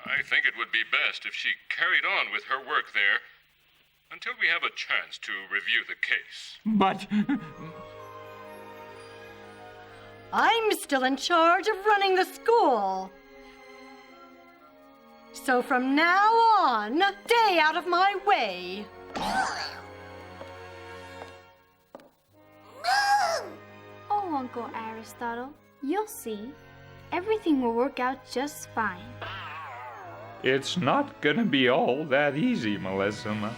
Speaker 5: I think it would be best if she carried on with her work there until we have a chance to review the case.
Speaker 3: but...
Speaker 8: I'm still in charge of running the school. So from now on, stay out of my way.
Speaker 9: Oh, Uncle Aristotle, you'll see. Everything will work out just fine.
Speaker 3: It's not gonna be all that easy, Millesima.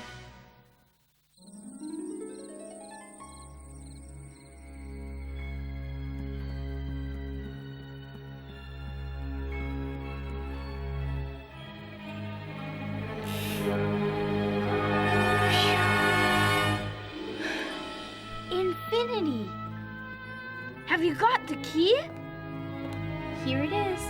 Speaker 9: Infinity!
Speaker 4: Have you got the key?
Speaker 9: Here it is.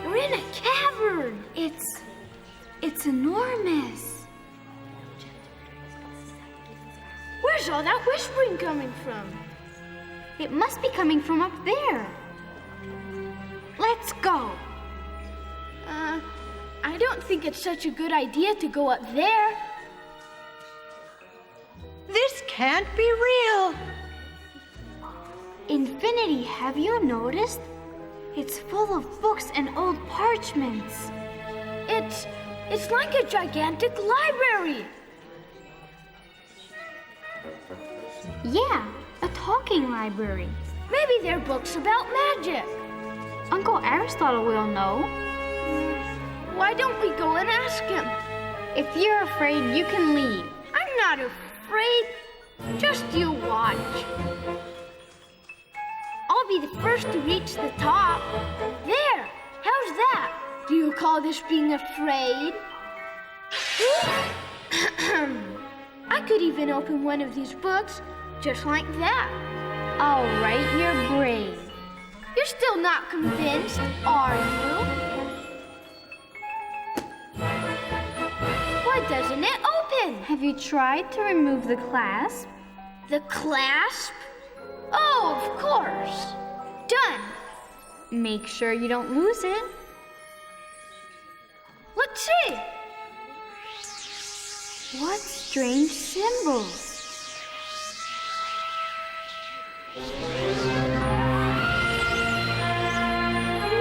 Speaker 4: We're in a cavern.
Speaker 9: It's enormous.
Speaker 4: Where's all that whispering coming from?
Speaker 9: It must be coming from up there. Let's go.
Speaker 4: I don't think it's such a good idea to go up there.
Speaker 8: This can't be real.
Speaker 9: Infinity, have you noticed? It's full of books and old parchments.
Speaker 4: It's like a gigantic library.
Speaker 9: Yeah, a talking library.
Speaker 4: Maybe they're books about magic.
Speaker 9: Uncle Aristotle will know.
Speaker 4: Why don't we go and ask him?
Speaker 9: If you're afraid, you can leave.
Speaker 4: I'm not afraid. Just you watch. I'll be the first to reach the top. There! How's that? Do you call this being afraid? I could even open one of these books just like that.
Speaker 9: All right, you're brave.
Speaker 4: You're still not convinced, are you? Why doesn't it open?
Speaker 9: Have you tried to remove the clasp?
Speaker 4: The clasp? Oh, of course. Done.
Speaker 9: Make sure you don't lose it.
Speaker 4: Let's see.
Speaker 9: What strange symbols?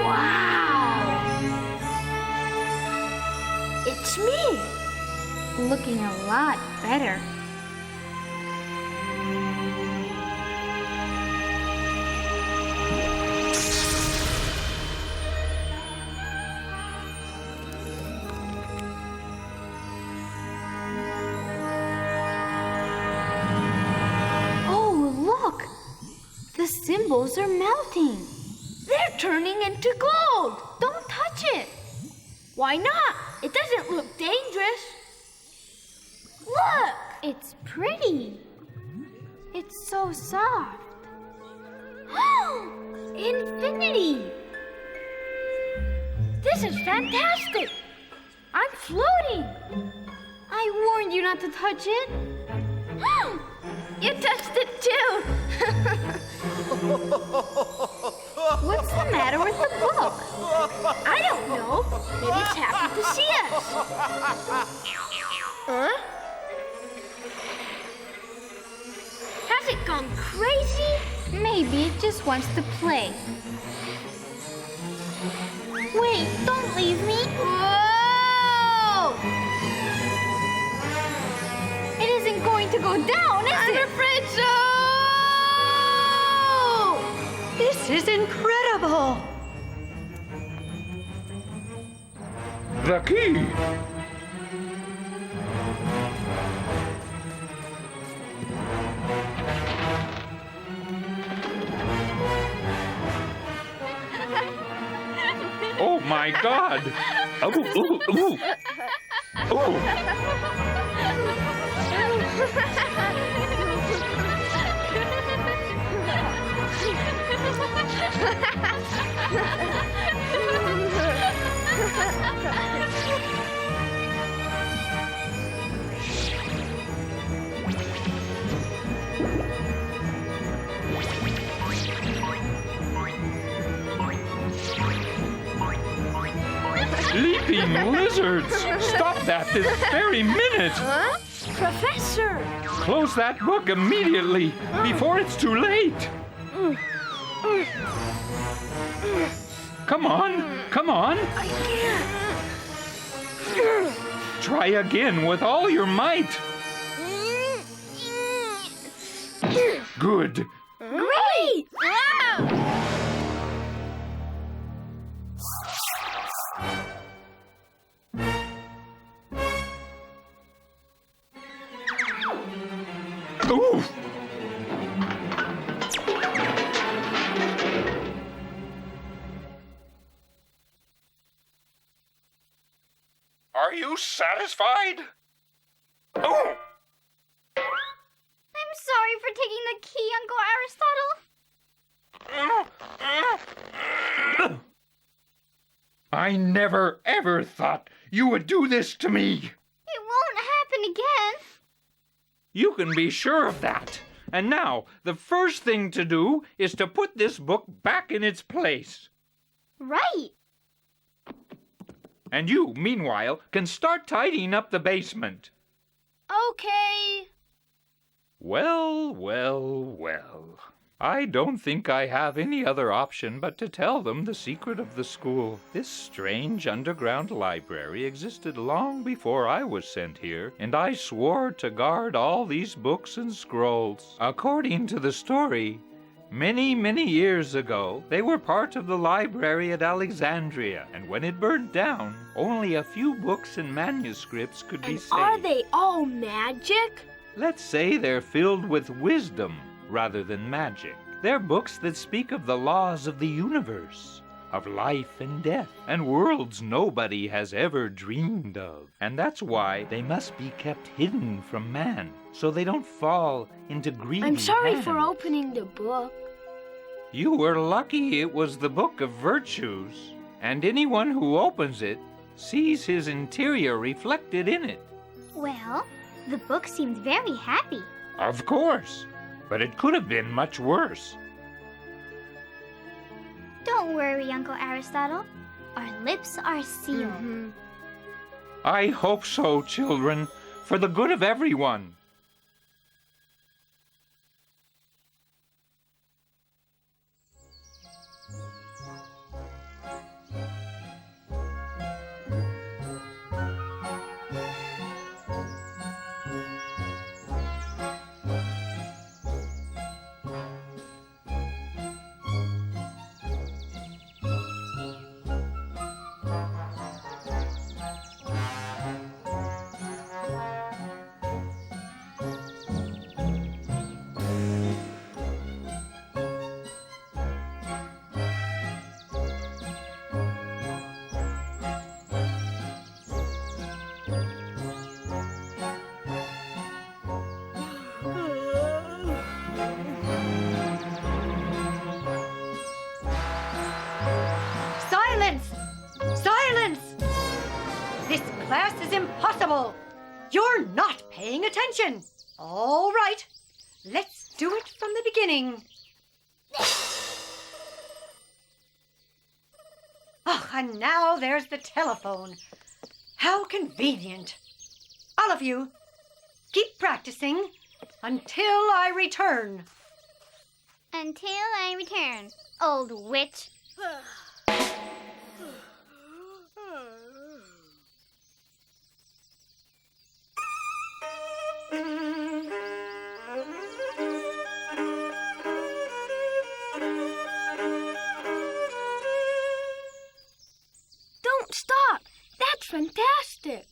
Speaker 4: Wow! It's me.
Speaker 9: Looking a lot better. The symbols are melting.
Speaker 4: They're turning into gold.
Speaker 9: Don't touch it.
Speaker 4: Why not? It doesn't look dangerous. Look!
Speaker 9: It's pretty. It's so soft. Infinity!
Speaker 4: This is fantastic! I'm floating!
Speaker 9: I warned you not to touch it.
Speaker 4: You touched it too!
Speaker 9: What's the matter with the book?
Speaker 4: I don't know. Maybe it's happy to see us. Huh? Has it gone crazy?
Speaker 9: Maybe it just wants to play. Wait, don't leave me.
Speaker 4: Whoa!
Speaker 9: It isn't going to go down, is
Speaker 4: I'm
Speaker 9: it?
Speaker 4: afraid so!
Speaker 8: This is incredible!
Speaker 3: The key! Oh my God! Ooh, ooh, ooh. Ooh. Leaping lizards! Stop that this very minute!
Speaker 4: Huh? Professor!
Speaker 3: Close that book immediately, before it's too late! Come on, come on!
Speaker 4: I can't!
Speaker 3: Try again with all your might! Good!
Speaker 4: Great! Wow!
Speaker 3: Ooh! Are you satisfied? Oh!
Speaker 9: I'm sorry for taking the key, Uncle Aristotle.
Speaker 3: I never ever thought you would do this to me.
Speaker 9: It won't happen again.
Speaker 3: You can be sure of that. And now, the first thing to do is to put this book back in its place.
Speaker 9: Right.
Speaker 3: And you, meanwhile, can start tidying up the basement.
Speaker 4: Okay.
Speaker 3: Well, well, well. I don't think I have any other option but to tell them the secret of the school. This strange underground library existed long before I was sent here, and I swore to guard all these books and scrolls. According to the story, many, many years ago, they were part of the library at Alexandria, and when it burned down, only a few books and manuscripts could be saved.
Speaker 4: Are they all magic?
Speaker 3: Let's say they're filled with wisdom rather than magic. They're books that speak of the laws of the universe, of life and death, and worlds nobody has ever dreamed of. And that's why they must be kept hidden from man, so they don't fall into greedy
Speaker 4: I'm sorry
Speaker 3: hands.
Speaker 4: for opening the book.
Speaker 3: You were lucky it was the Book of Virtues, and anyone who opens it sees his interior reflected in it.
Speaker 9: Well, the book seemed very happy.
Speaker 3: Of course, but it could have been much worse.
Speaker 9: Don't worry, Uncle Aristotle. Our lips are sealed.
Speaker 3: I hope so, children, for the good of everyone.
Speaker 8: class is impossible. You're not paying attention. All right, let's do it from the beginning. Oh, and now there's the telephone. How convenient. All of you, keep practicing until I return.
Speaker 9: Until I return, old witch.
Speaker 4: Don't stop! That's fantastic!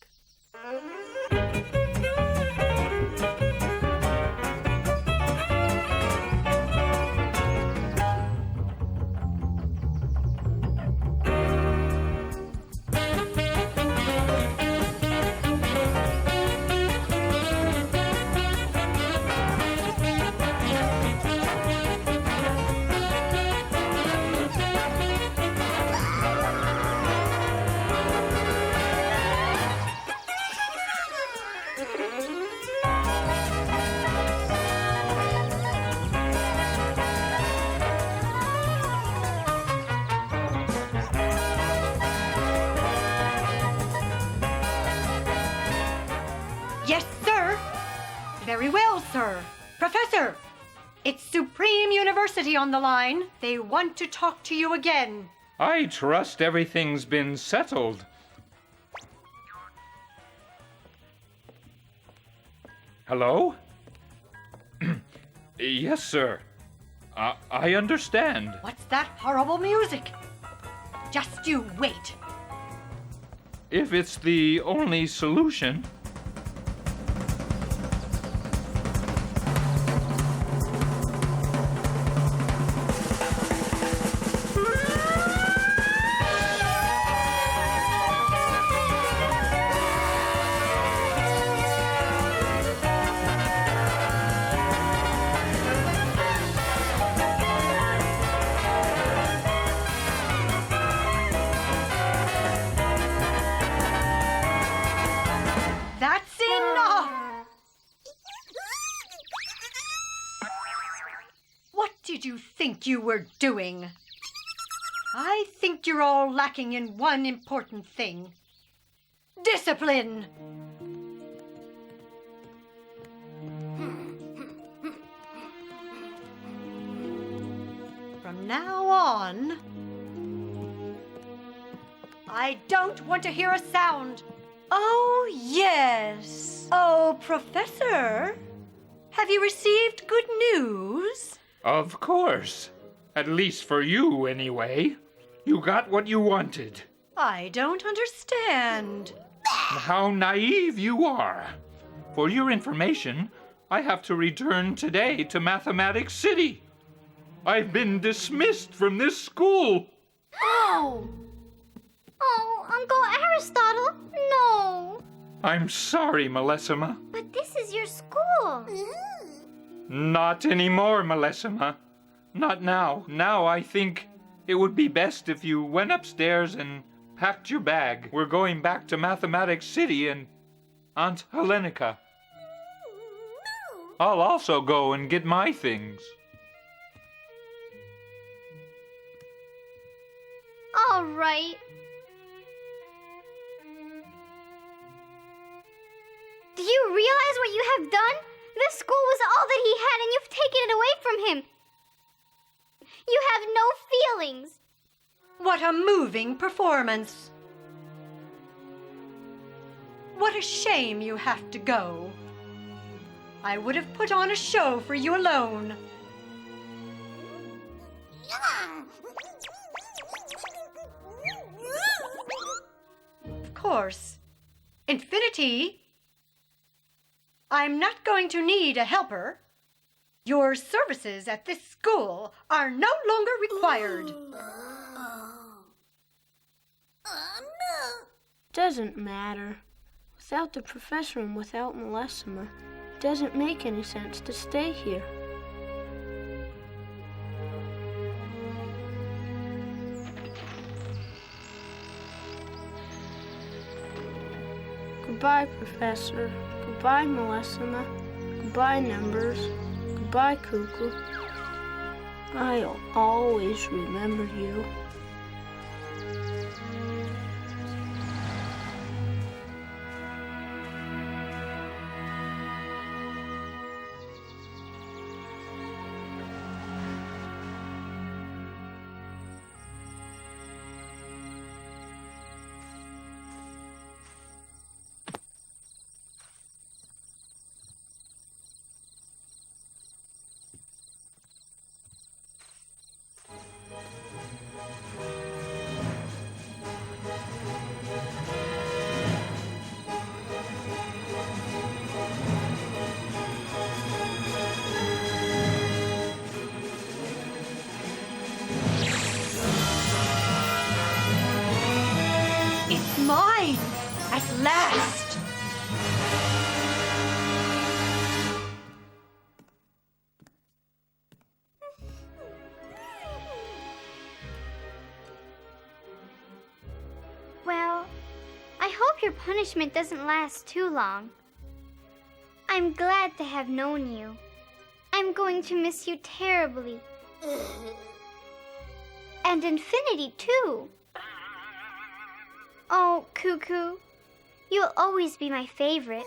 Speaker 8: Yes, sir. Very well, sir. Professor, it's Supreme University on the line. They want to talk to you again.
Speaker 3: I trust everything's been settled. Hello? Yes, sir. I understand.
Speaker 8: What's that horrible music? Just you wait.
Speaker 3: If it's the only solution.
Speaker 8: That's enough! What did you think you were doing? I think you're all lacking in one important thing. Discipline! From now on, I don't want to hear a sound. Oh, yes. Oh, Professor, have you received good news?
Speaker 3: Of course. At least for you, anyway. You got what you wanted.
Speaker 8: I don't understand.
Speaker 3: How naive you are. For your information, I have to return today to Mathematics City. I've been dismissed from this school.
Speaker 9: Oh! Oh, Uncle Aristotle, no!
Speaker 3: I'm sorry, Millesima.
Speaker 9: But this is your school.
Speaker 3: Not anymore, Millesima. Not now. Now I think it would be best if you went upstairs and packed your bag. We're going back to Mathematics City and Aunt Helenica. I'll also go and get my things.
Speaker 9: All right. Do you realize what you have done? This school was all that he had, and you've taken it away from him. You have no feelings.
Speaker 8: What a moving performance. What a shame you have to go. I would have put on a show for you alone. Of course. Infinity, I'm not going to need a helper. Your services at this school are no longer required.
Speaker 4: Doesn't matter. Without the professor and without Millesima, it doesn't make any sense to stay here. Goodbye, Professor. Goodbye, Millesima. Goodbye, Numbers. Goodbye, Cuckoo. I'll always remember you.
Speaker 8: Mine! At last!
Speaker 9: Well, I hope your punishment doesn't last too long. I'm glad to have known you. I'm going to miss you terribly. And infinity, too. Oh, Cuckoo, you'll always be my favorite.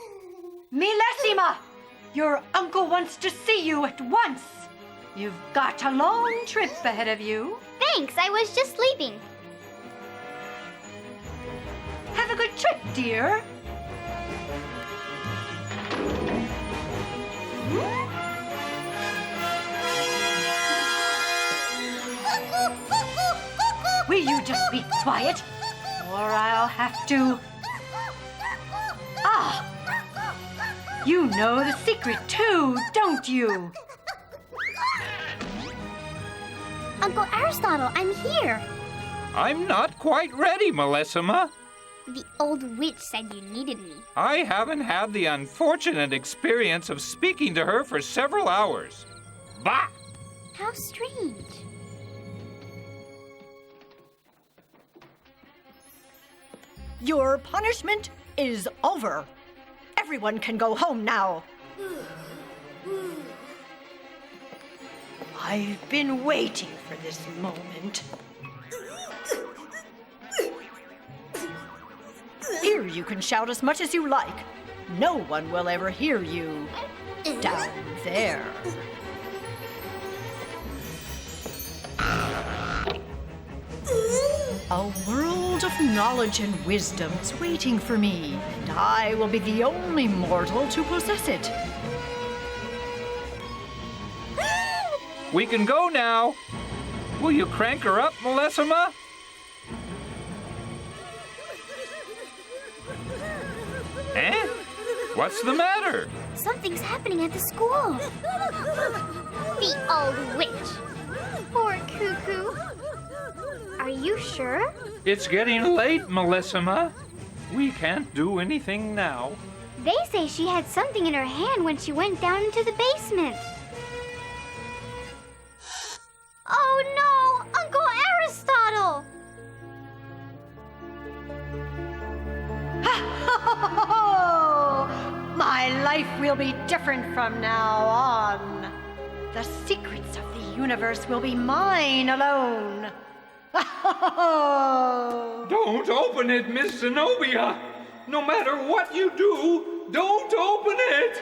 Speaker 8: Millesima! Your uncle wants to see you at once. You've got a long trip ahead of you.
Speaker 9: Thanks, I was just leaving.
Speaker 8: Have a good trip, dear. Will you just be quiet? Or I'll have to... Ah! You know the secret too, don't you?
Speaker 9: Uncle Aristotle, I'm here.
Speaker 3: I'm not quite ready, Millesima.
Speaker 9: The old witch said you needed me.
Speaker 3: I haven't had the unfortunate experience of speaking to her for several hours. Bah!
Speaker 9: How strange.
Speaker 8: Your punishment is over. Everyone can go home now. I've been waiting for this moment. Here you can shout as much as you like. No one will ever hear you down there. A world of knowledge and wisdom is waiting for me, and I will be the only mortal to possess it.
Speaker 3: We can go now. Will you crank her up, Millesima? Eh? What's the matter?
Speaker 9: Something's happening at the school. The old witch. Poor Cuckoo. Are you sure?
Speaker 3: It's getting late, Millesima. We can't do anything now.
Speaker 9: They say she had something in her hand when she went down into the basement. Oh no, Uncle Aristotle!
Speaker 8: My life will be different from now on. The secrets of the universe will be mine alone.
Speaker 3: Don't open it, Miss Zenobia! No matter what you do, don't open it!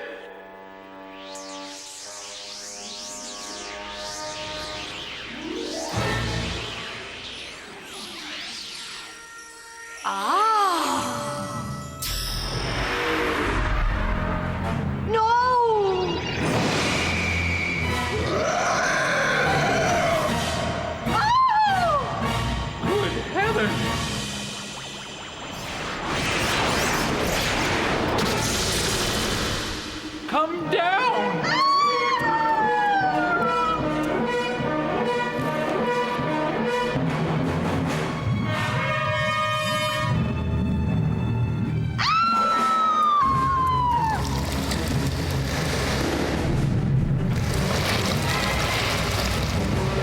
Speaker 3: Come down!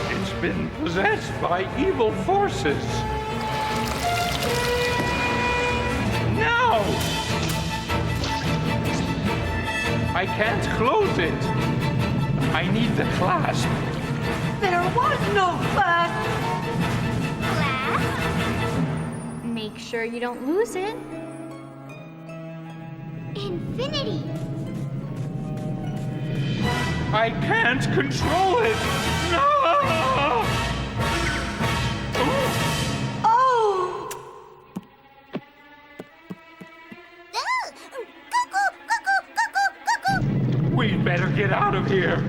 Speaker 3: It's been possessed by evil forces. Now! I can't close it. I need the clasp.
Speaker 8: There was no clasp.
Speaker 9: Glass. Make sure you don't lose it. Infinity.
Speaker 3: I can't control it. No!
Speaker 8: Oh!
Speaker 3: We'd better get out of here.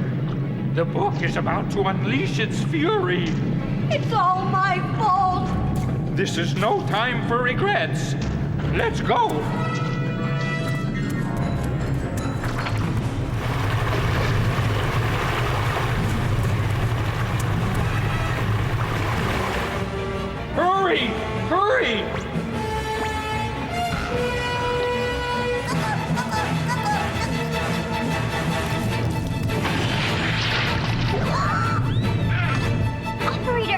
Speaker 3: The book is about to unleash its fury.
Speaker 8: It's all my fault.
Speaker 3: This is no time for regrets. Let's go. Hurry! Hurry!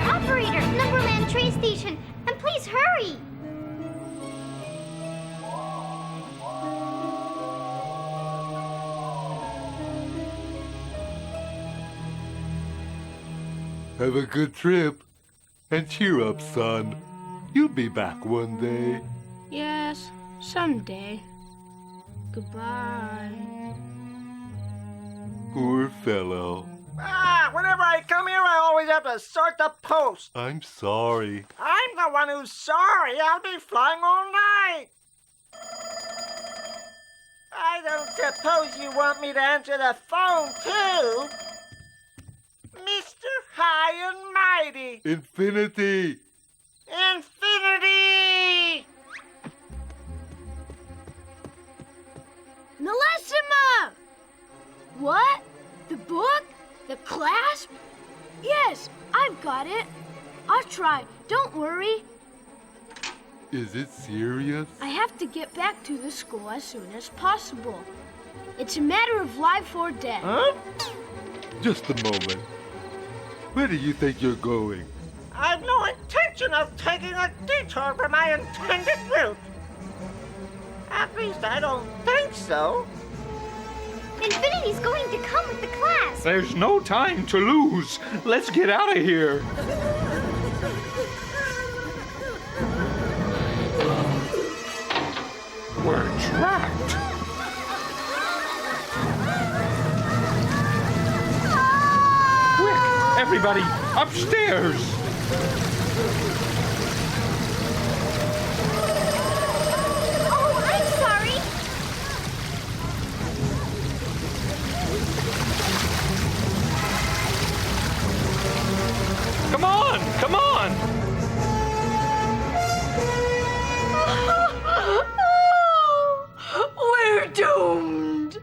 Speaker 9: Operator, Numberland train station, and please hurry!
Speaker 6: Have a good trip. And cheer up, son. You'll be back one day.
Speaker 4: Yes, someday. Goodbye.
Speaker 6: Poor fellow.
Speaker 2: Whenever I come here, I always have to sort the post.
Speaker 6: I'm sorry.
Speaker 2: I'm the one who's sorry. I'll be flying all night. I don't suppose you want me to answer the phone, too? Mr. High and Mighty.
Speaker 6: Infinity.
Speaker 2: Infinity!
Speaker 4: Millesima! What? The book? The clasp? Yes, I've got it. I'll try. Don't worry.
Speaker 6: Is it serious?
Speaker 4: I have to get back to the school as soon as possible. It's a matter of life or death.
Speaker 2: Huh?
Speaker 6: Just a moment. Where do you think you're going?
Speaker 2: I've no intention of taking a detour from my intended route. At least I don't think so.
Speaker 9: Infinity's going to come with the class.
Speaker 3: There's no time to lose. Let's get out of here. We're trapped. Quick, everybody, upstairs.
Speaker 9: Oh, I'm sorry.
Speaker 3: Come on, come on.
Speaker 8: We're doomed.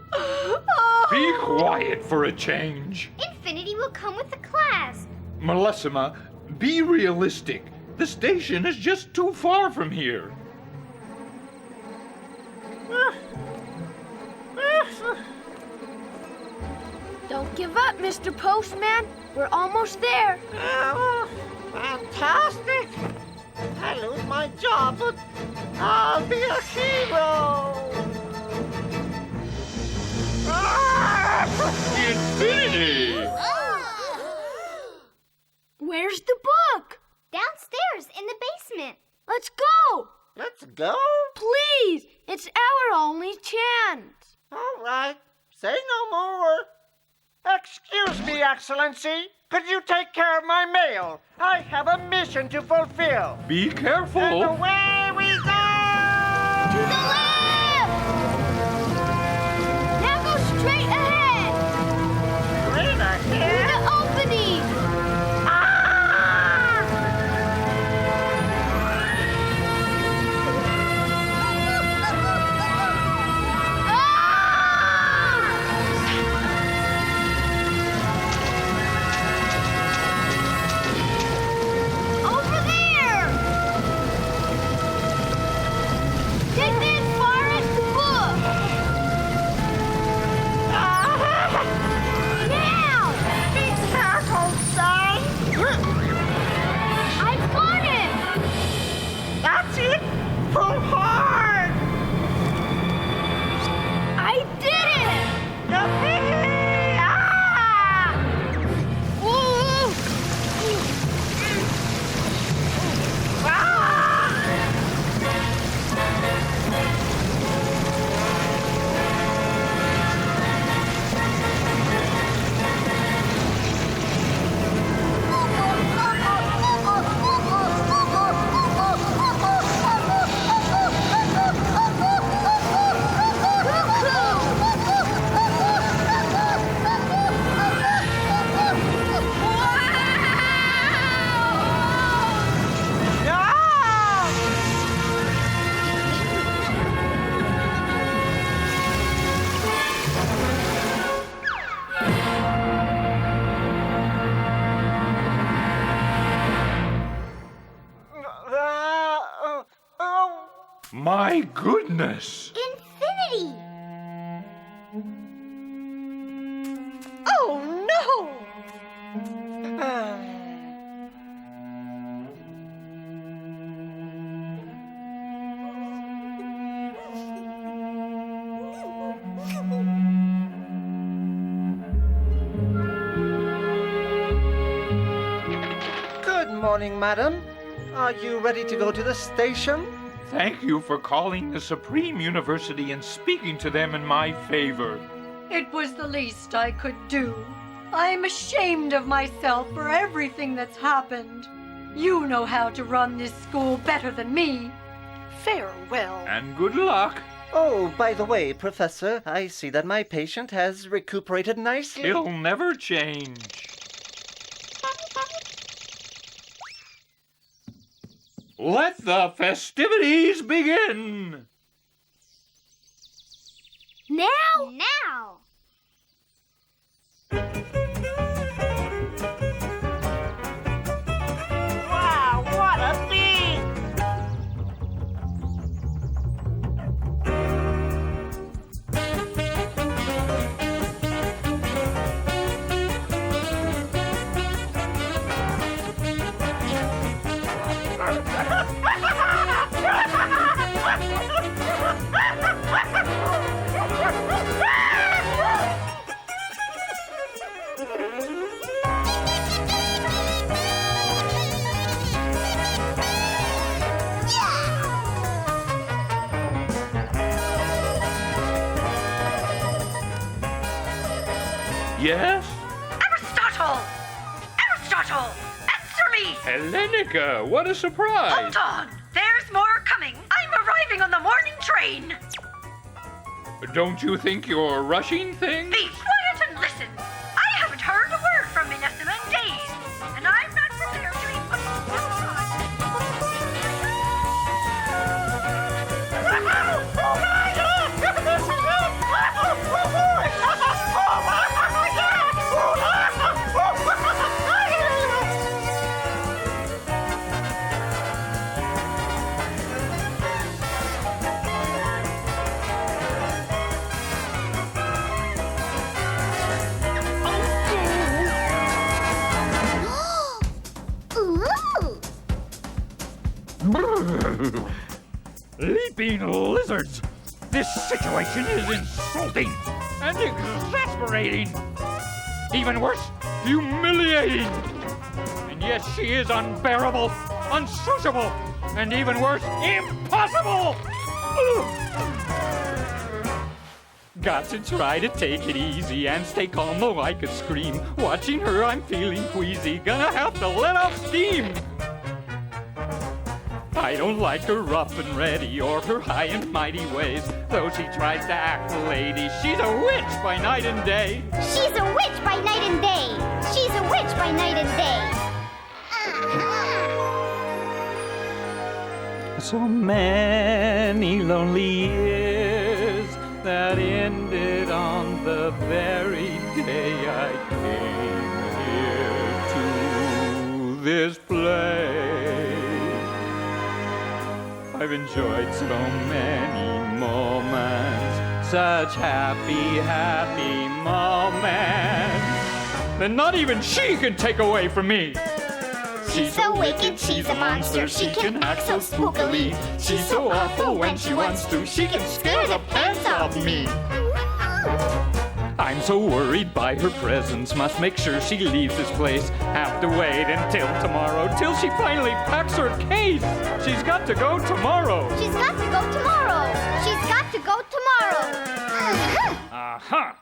Speaker 3: Be quiet for a change.
Speaker 9: Infinity will come with the class.
Speaker 3: Millesima, be realistic. The station is just too far from here.
Speaker 4: Don't give up, Mr. Postman. We're almost there.
Speaker 2: Oh, fantastic! I lose my job, but I'll be a hero!
Speaker 3: Infinity!
Speaker 4: Where's the book?
Speaker 9: Downstairs in the basement.
Speaker 4: Let's go.
Speaker 2: Let's go?
Speaker 4: Please. It's our only chance.
Speaker 2: All right, say no more. Excuse me, Excellency. Could you take care of my mail? I have a mission to fulfill.
Speaker 3: Be careful.
Speaker 2: And away we go!
Speaker 4: To the left! Now go straight ahead!
Speaker 2: Straight ahead?
Speaker 4: Through the opening!
Speaker 9: Over there!
Speaker 3: My goodness!
Speaker 9: Infinity!
Speaker 8: Oh, no!
Speaker 2: Good morning, madam. Are you ready to go to the station?
Speaker 3: Thank you for calling the Supreme University and speaking to them in my favor.
Speaker 8: It was the least I could do. I'm ashamed of myself for everything that's happened. You know how to run this school better than me. Farewell.
Speaker 3: And good luck.
Speaker 2: Oh, by the way, Professor, I see that my patient has recuperated nicely.
Speaker 3: He'll never change. Let the festivities begin!
Speaker 9: Now? Now!
Speaker 2: Wow, what a thing!
Speaker 3: Yes?
Speaker 8: Aristotle! Aristotle! Answer me!
Speaker 3: Hellenica, what a surprise!
Speaker 8: Hold on! There's more coming! I'm arriving on the morning train!
Speaker 3: Don't you think you're rushing things?
Speaker 8: Be quiet and listen! I haven't heard a word from Millesima in days, and I'm not prepared to eat what
Speaker 3: Leaping lizards! This situation is insulting and exasperating. Even worse, humiliating. And yes, she is unbearable, unsociable, and even worse, impossible! Got to try to take it easy and stay calm though I could scream. Watching her, I'm feeling queasy. Gonna have to let off steam. I don't like her rough and ready or her high and mighty ways. Though she tries to act a lady, she's a witch by night and day.
Speaker 9: She's a witch by night and day. She's a witch by night and day.
Speaker 3: So many lonely years that ended on the very day I came here to this place. I've enjoyed so many moments, such happy, happy moments, that not even she can take away from me.
Speaker 9: She's so wicked, she's a monster, she can act so spookily. She's so awful when she wants to, she can scare the pants off me.
Speaker 3: I'm so worried by her presence, must make sure she leaves this place. Have to wait until tomorrow, till she finally packs her case. She's got to go tomorrow.
Speaker 9: She's got to go tomorrow. She's got to go tomorrow.
Speaker 3: Aha!